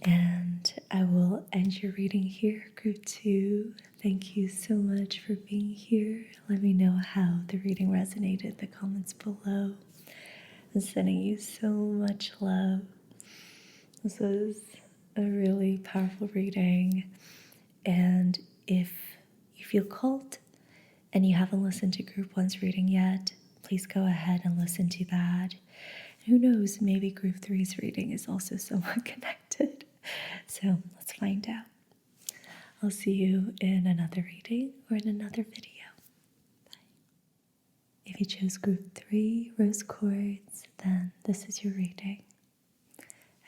And I will end your reading here, group 2. Thank you so much for being here. Let me know how the reading resonated in the comments below. I'm sending you so much love. This was a really powerful reading. And if you feel called and you haven't listened to Group 1's reading yet, please go ahead and listen to that. Who knows, maybe Group 3's reading is also somewhat connected. So let's find out. I'll see you in another reading or in another video. Bye. If you chose Group 3, Rose Quartz, then this is your reading.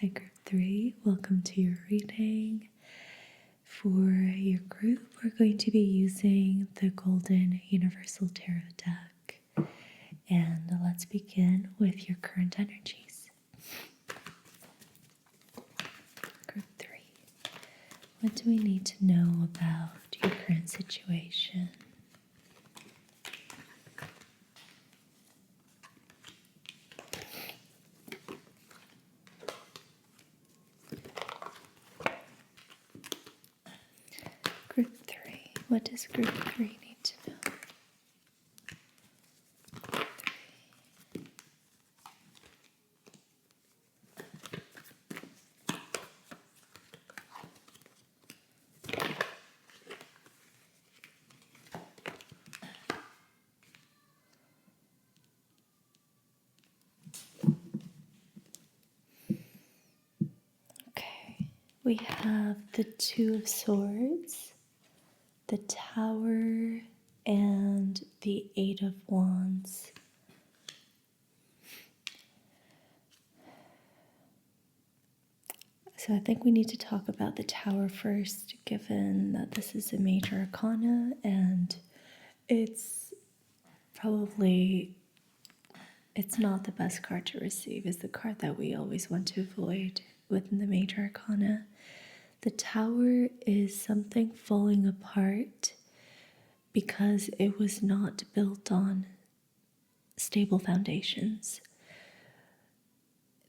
At Group 3, welcome to your reading. For your group, we're going to be using the Golden Universal Tarot deck. And let's begin with your current energies. Group 3. What do we need to know about your current situation? Group 3. What does Group 3 need to know? Okay, we have the Two of Swords, the Tower, and the Eight of Wands. So I think we need to talk about the Tower first, given that this is a major arcana and it's not the best card to receive. It's the card that we always want to avoid within the major arcana. The Tower is something falling apart because it was not built on stable foundations.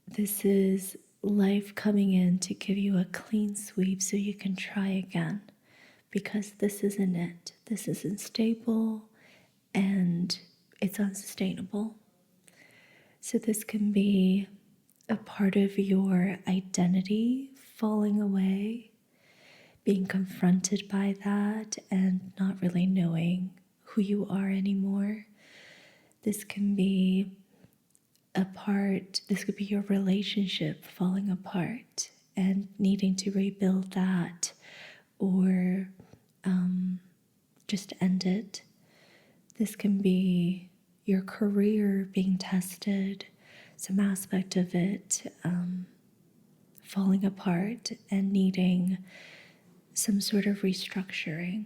This is life coming in to give you a clean sweep so you can try again, because this isn't it. This isn't stable and it's unsustainable. So this can be a part of your identity falling away, being confronted by that and not really knowing who you are anymore. This can be this could be your relationship falling apart and needing to rebuild that or just end it. This can be your career being tested, some aspect of it falling apart and needing some sort of restructuring.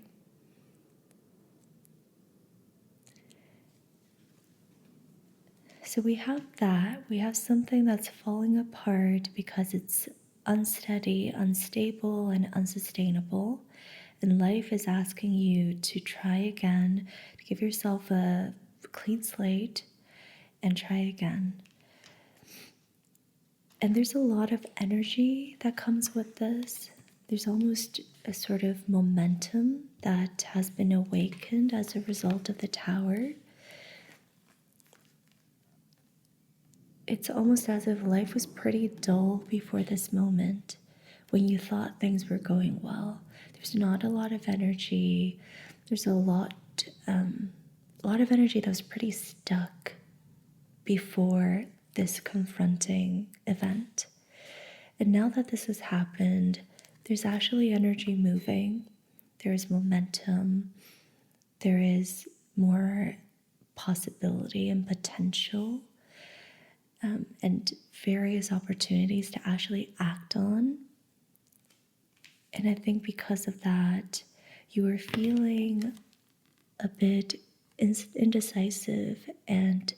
So we have that. We have something that's falling apart because it's unsteady, unstable, and unsustainable. And life is asking you to try again, to give yourself a clean slate and try again. And there's a lot of energy that comes with this. There's almost a sort of momentum that has been awakened as a result of the Tower. It's almost as if life was pretty dull before this moment when you thought things were going well. There's not a lot of energy. There's a lot of energy that was pretty stuck before this confronting event. And now that this has happened, there's actually energy moving. There is momentum. There is more possibility and potential. And various opportunities to actually act on. And I think because of that, you are feeling a bit indecisive and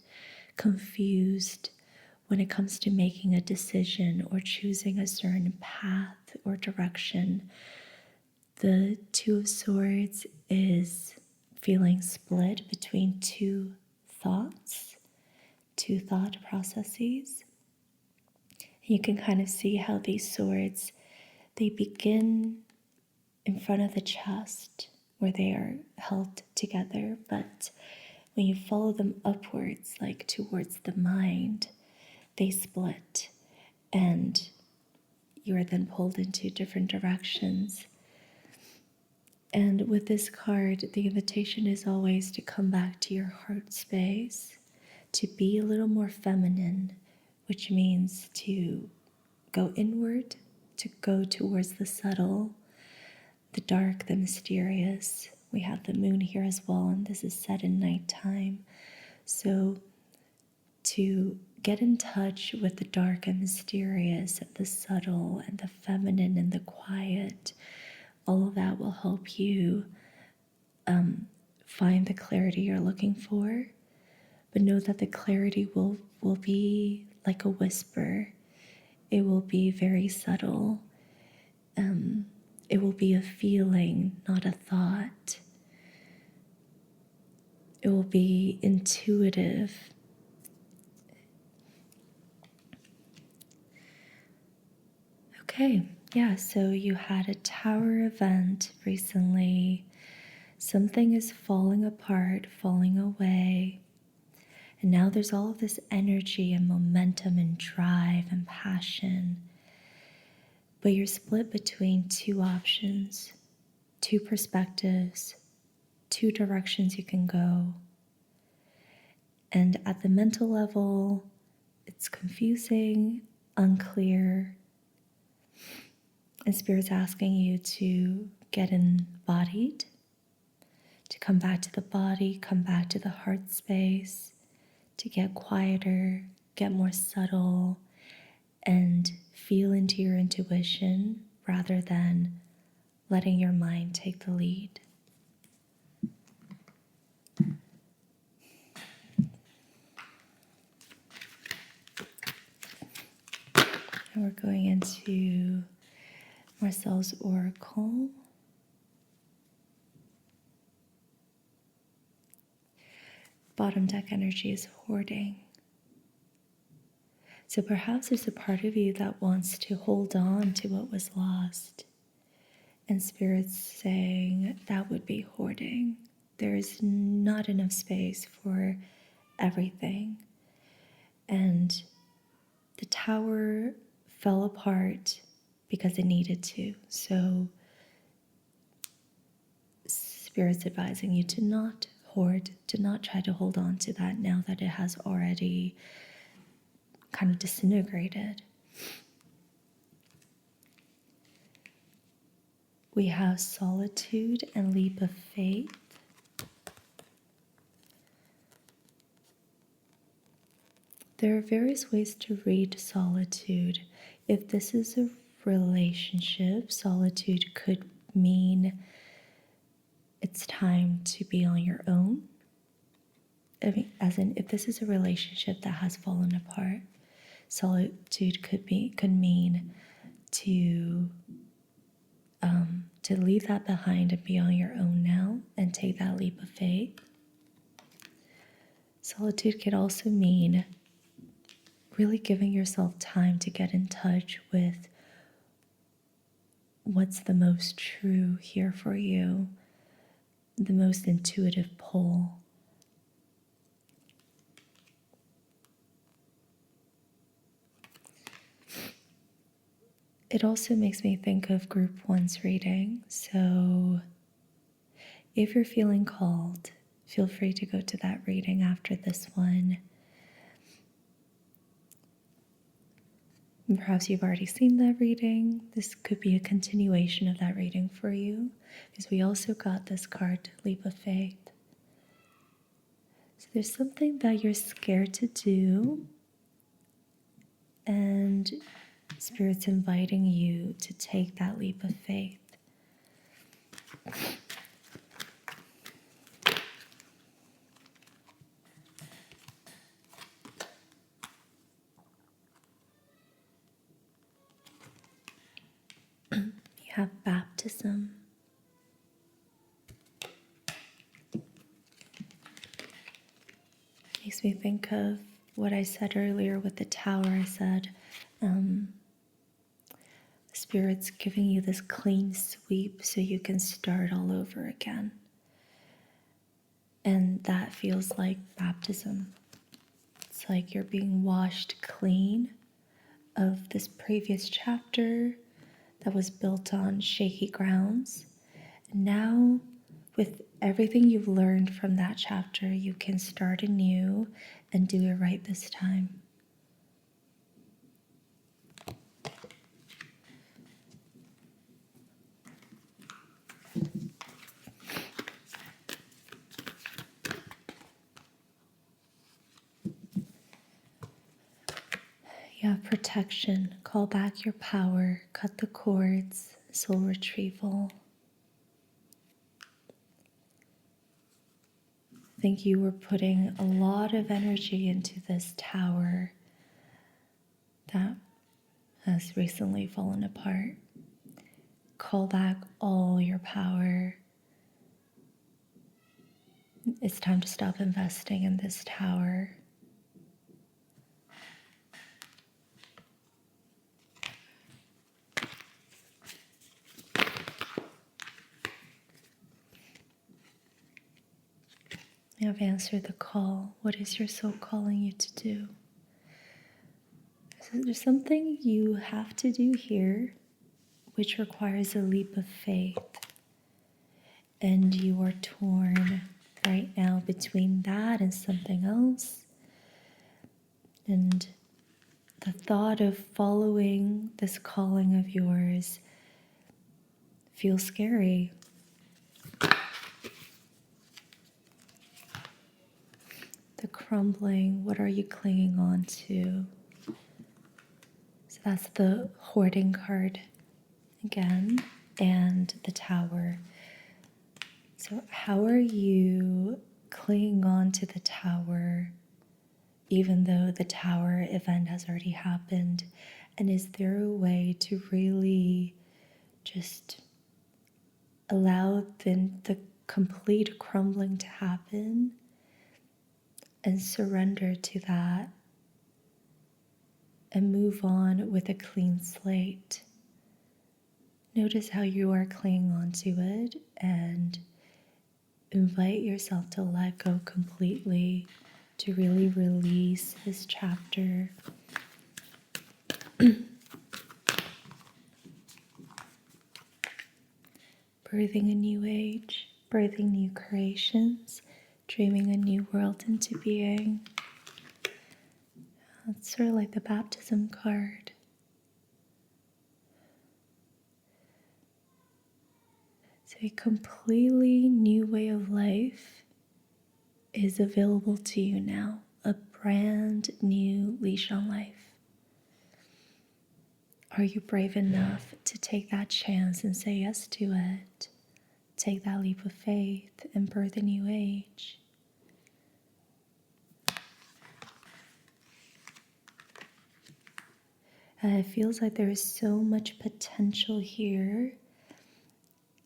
confused when it comes to making a decision or choosing a certain path or direction. The Two of Swords is feeling split between two thoughts, two thought processes. You can kind of see how these swords, they begin in front of the chest where they are held together, but when you follow them upwards, like towards the mind, they split and you are then pulled into different directions. And with this card, the invitation is always to come back to your heart space, to be a little more feminine, which means to go inward, to go towards the subtle, the dark, the mysterious. We have the moon here as well, and this is set in nighttime. So to get in touch with the dark and mysterious, and the subtle and the feminine and the quiet, all of that will help you find the clarity you're looking for. But know that the clarity will be like a whisper. It will be very subtle. It will be a feeling, not a thought. It will be intuitive. Okay, yeah, so you had a tower event recently. Something is falling apart, falling away. And now there's all of this energy and momentum and drive and passion. But you're split between two options, two perspectives, two directions you can go. And at the mental level, it's confusing, unclear. And Spirit's asking you to get embodied, to come back to the body, come back to the heart space, to get quieter, get more subtle, and feel into your intuition rather than letting your mind take the lead. And we're going into Marcel's Oracle. Bottom deck energy is hoarding. So perhaps there's a part of you that wants to hold on to what was lost. And Spirit's saying that would be hoarding. There is not enough space for everything. And the tower fell apart because it needed to. So Spirit's advising you to not hoard, to not try to hold on to that now that it has already kind of disintegrated. We have solitude and leap of faith. There are various ways to read solitude. If this is a relationship, solitude could mean it's time to be on your own. I mean, as in, if this is a relationship that has fallen apart, solitude could mean to leave that behind and be on your own now and take that leap of faith. Solitude could also mean really giving yourself time to get in touch with what's the most true here for you, the most intuitive pull. It also makes me think of group 1's reading. So if you're feeling called, feel free to go to that reading after this one. And perhaps you've already seen that reading. This could be a continuation of that reading for you, because we also got this card, Leap of Faith. So there's something that you're scared to do, and Spirit's inviting you to take that leap of faith. You have baptism. Makes me think of what I said earlier with the tower. I said, Spirit's giving you this clean sweep so you can start all over again. And that feels like baptism. It's like you're being washed clean of this previous chapter that was built on shaky grounds. And now, with everything you've learned from that chapter, you can start anew and do it right this time. You have protection, call back your power, cut the cords, soul retrieval. I think you were putting a lot of energy into this tower that has recently fallen apart. Call back all your power. It's time to stop investing in this tower. You have answered the call. What is your soul calling you to do? So there's something you have to do here, which requires a leap of faith. And you are torn right now between that and something else. And the thought of following this calling of yours feels scary. The crumbling, what are you clinging on to? So that's the hoarding card again, and the tower. So how are you clinging on to the tower even though the tower event has already happened? And is there a way to really just allow the complete crumbling to happen and surrender to that and move on with a clean slate? Notice how you are clinging on to it and invite yourself to let go completely, to really release this chapter. Birthing a new age, birthing new creations, dreaming a new world into being. It's sort of like the baptism card. So a completely new way of life is available to you now. A brand new leash on life. Are you brave enough to take that chance and say yes to it? Take that leap of faith and birth a new age. It feels like there is so much potential here,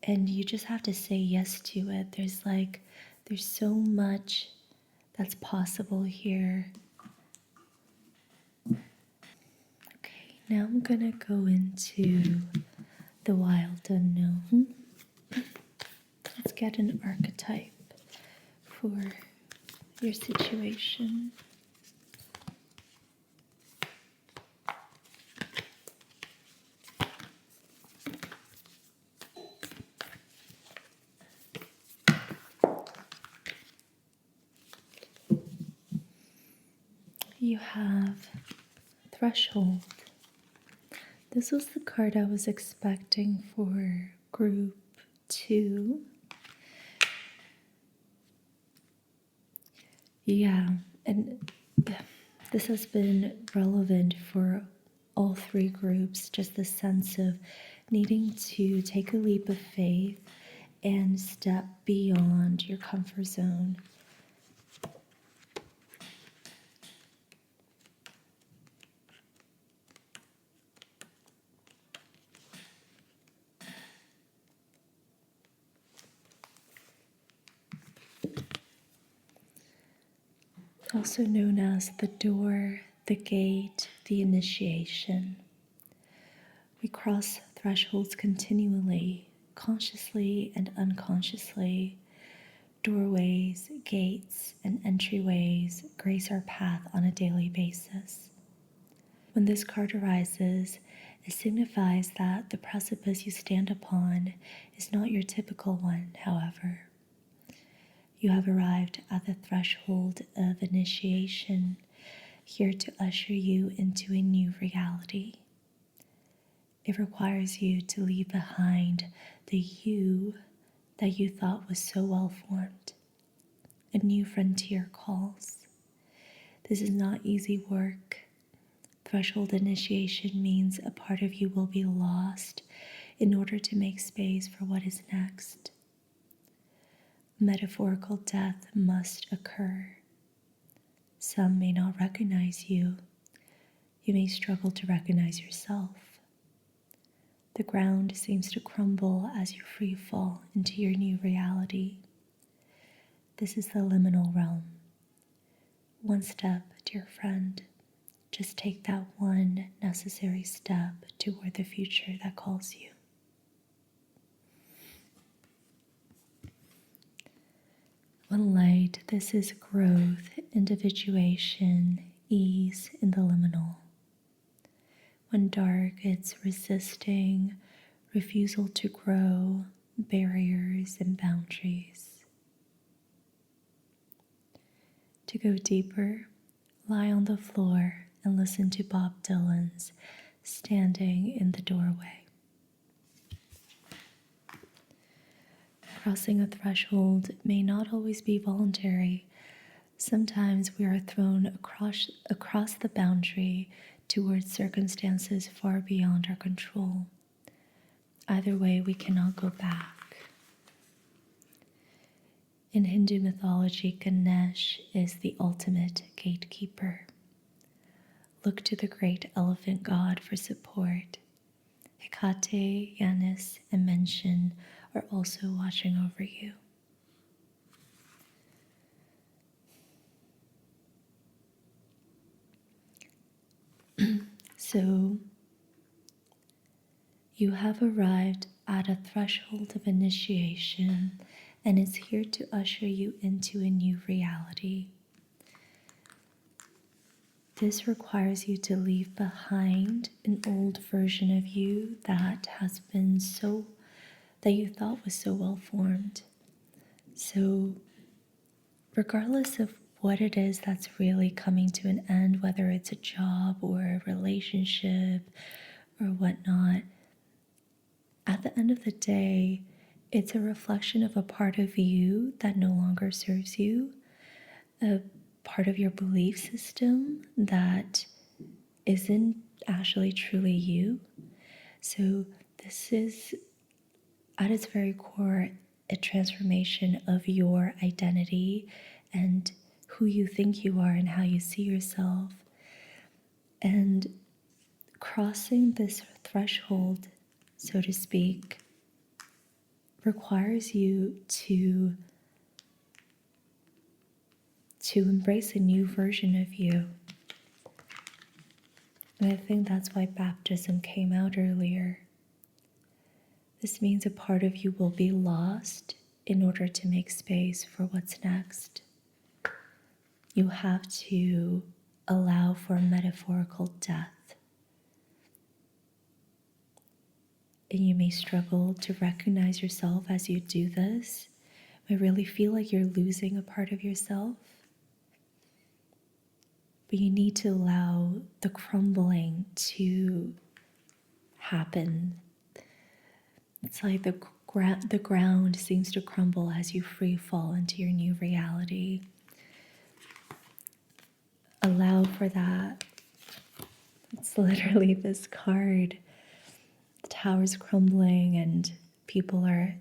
and you just have to say yes to it. There's so much that's possible here. Okay, now I'm gonna go into the wild unknown. Let's get an archetype for your situation. You have Threshold. This was the card I was expecting for group 2. Yeah, and this has been relevant for all 3 groups, just the sense of needing to take a leap of faith and step beyond your comfort zone. Also known as the door, the gate, the initiation. We cross thresholds continually, consciously and unconsciously. Doorways, gates, and entryways grace our path on a daily basis. When this card arises, it signifies that the precipice you stand upon is not your typical one, however. You have arrived at the threshold of initiation, here to usher you into a new reality. It requires you to leave behind the you that you thought was so well formed. A new frontier calls. This is not easy work. Threshold initiation means a part of you will be lost in order to make space for what is next. Metaphorical death must occur. Some may not recognize you. You may struggle to recognize yourself. The ground seems to crumble as you free fall into your new reality. This is the liminal realm. One step, dear friend. Just take that one necessary step toward the future that calls you. When light, this is growth, individuation, ease in the liminal. When dark, it's resisting, refusal to grow, barriers and boundaries. To go deeper, lie on the floor and listen to Bob Dylan's Standing in the Doorway. Crossing a threshold may not always be voluntary. Sometimes we are thrown across the boundary towards circumstances far beyond our control. Either way, we cannot go back. In Hindu mythology, Ganesh is the ultimate gatekeeper. Look to the great elephant god for support. Hecate, Yanis, and Mention are also watching over you. So, you have arrived at a threshold of initiation, and it's here to usher you into a new reality. This requires you to leave behind an old version of you that you thought was so well formed. So, regardless of what it is that's really coming to an end, whether it's a job or a relationship or whatnot, at the end of the day, it's a reflection of a part of you that no longer serves you, a part of your belief system that isn't actually truly you. So this is, at its very core, a transformation of your identity and who you think you are and how you see yourself. And crossing this threshold, so to speak, requires you to embrace a new version of you. And I think that's why baptism came out earlier. This means a part of you will be lost in order to make space for what's next. You have to allow for metaphorical death. And you may struggle to recognize yourself as you do this. You may really feel like you're losing a part of yourself. But you need to allow the crumbling to happen. It's like the ground seems to crumble as you free fall into your new reality. Allow for that. It's literally this card. The tower's crumbling and people are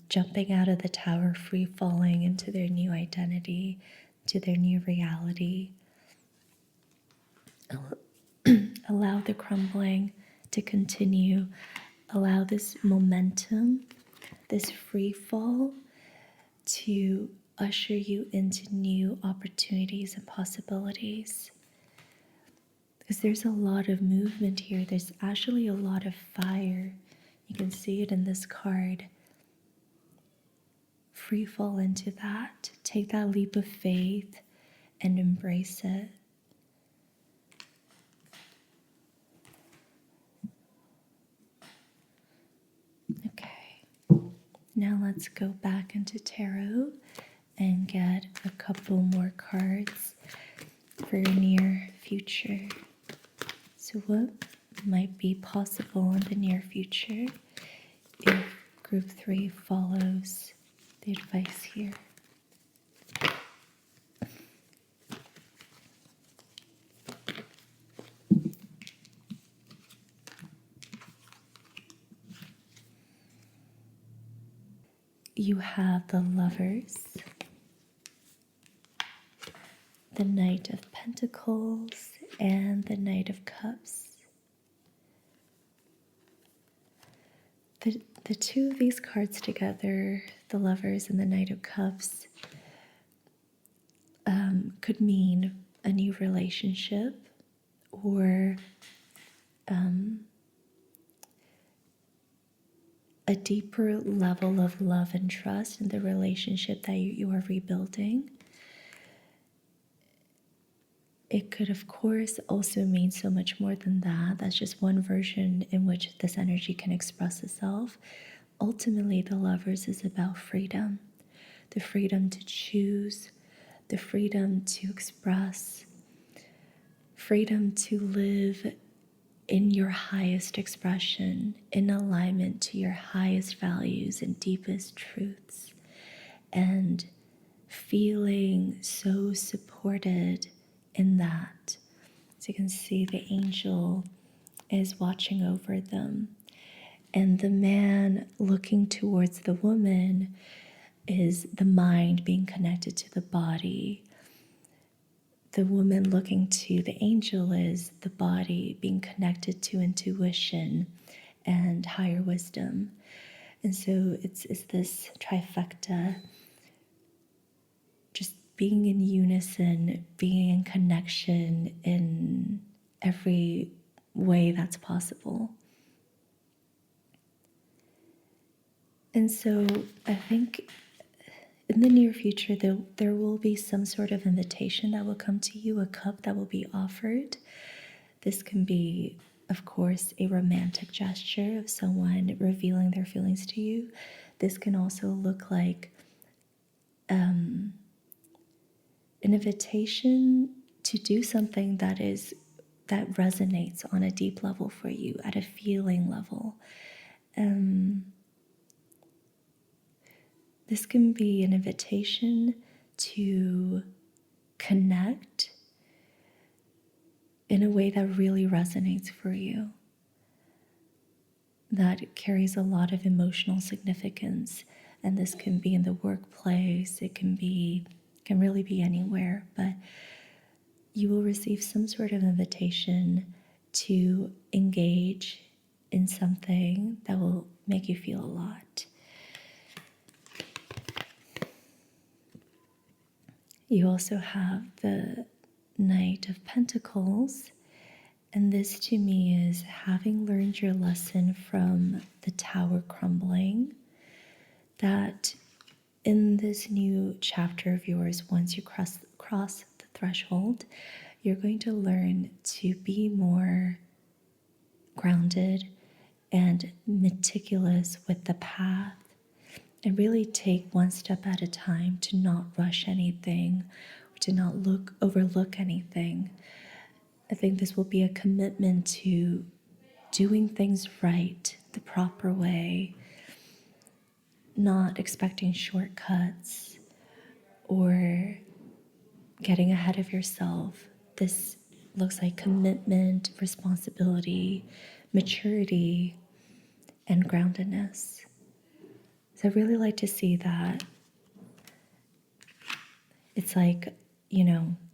jumping out of the tower, free falling into their new identity, to their new reality. Allow the crumbling to continue. Allow this momentum, this free fall, to usher you into new opportunities and possibilities. Because there's a lot of movement here. There's actually a lot of fire. You can see it in this card. Free fall into that. Take that leap of faith and embrace it. Okay. Now let's go back into tarot and get a couple more cards for your near future. So what might be possible in the near future if group 3 follows the advice here? You have the Lovers, the Knight of Pentacles, and the Knight of Cups. The two of these cards together, the Lovers and the Knight of Cups, could mean a new relationship or a deeper level of love and trust in the relationship that you are rebuilding. It could, of course, also mean so much more than that. That's just one version in which this energy can express itself. Ultimately, the Lovers is about freedom, the freedom to choose, the freedom to express, freedom to live in your highest expression, in alignment to your highest values and deepest truths, and feeling so supported in that. So you can see the angel is watching over them, and the man looking towards the woman is the mind being connected to the body. The woman looking to the angel is the body being connected to intuition and higher wisdom. And so it's this trifecta, just being in unison, being in connection in every way that's possible. And so I think in the near future, there will be some sort of invitation that will come to you, a cup that will be offered. This can be, of course, a romantic gesture of someone revealing their feelings to you. This can also look like an invitation to do something that resonates on a deep level for you, at a feeling level. This can be an invitation to connect in a way that really resonates for you, that carries a lot of emotional significance. And this can be in the workplace, it can really be anywhere, but you will receive some sort of invitation to engage in something that will make you feel a lot. You also have the Knight of Pentacles, and this to me is having learned your lesson from the tower crumbling, that in this new chapter of yours, once you cross the threshold, you're going to learn to be more grounded and meticulous with the path, and really take one step at a time, to not rush anything, or to not overlook anything. I think this will be a commitment to doing things right, the proper way, not expecting shortcuts or getting ahead of yourself. This looks like commitment, responsibility, maturity, and groundedness. So I really like to see that. It's like,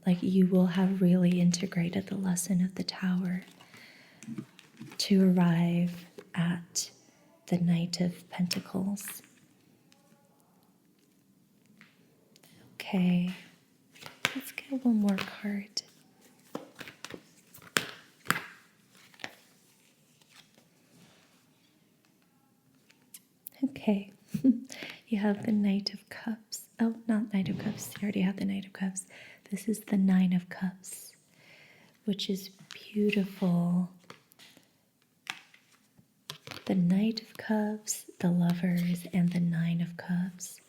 like you will have really integrated the lesson of the tower to arrive at the Knight of Pentacles. Okay, let's get one more card. okay. You have the Knight of Cups. Oh, not Knight of Cups. You already have the Knight of Cups. This is the Nine of Cups, which is beautiful. The Knight of Cups, the Lovers, and the Nine of Cups.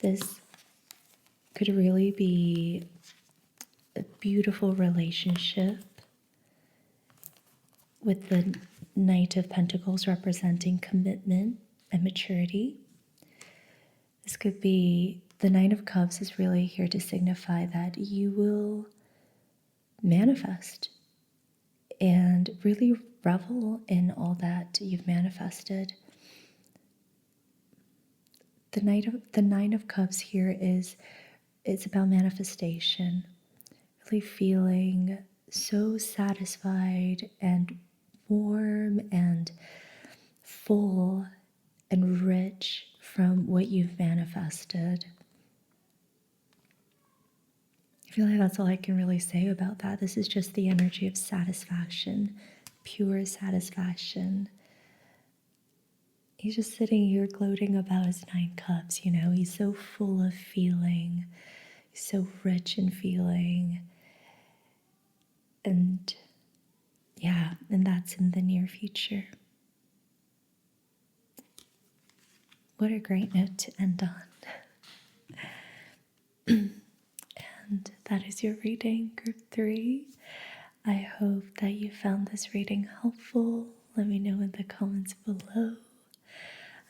This could really be a beautiful relationship with the Knight of Pentacles representing commitment and maturity. This could be, the Nine of Cups is really here to signify that you will manifest and really revel in all that you've manifested. The Nine of Cups here it's about manifestation, really feeling so satisfied and warm and full and rich from what you've manifested. I feel like that's all I can really say about that. This is just the energy of satisfaction, pure satisfaction. He's just sitting here gloating about his 9 cups, you know. He's so full of feeling. He's so rich in feeling. And yeah, and that's in the near future. What a great note to end on. And that is your reading, Group 3. I hope that you found this reading helpful. Let me know in the comments below.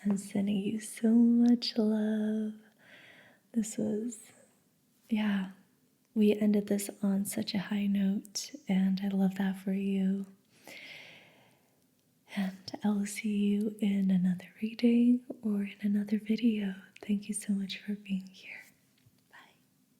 I'm sending you so much love. This was, yeah, we ended this on such a high note, and I love that for you. And I will see you in another reading or in another video. Thank you so much for being here.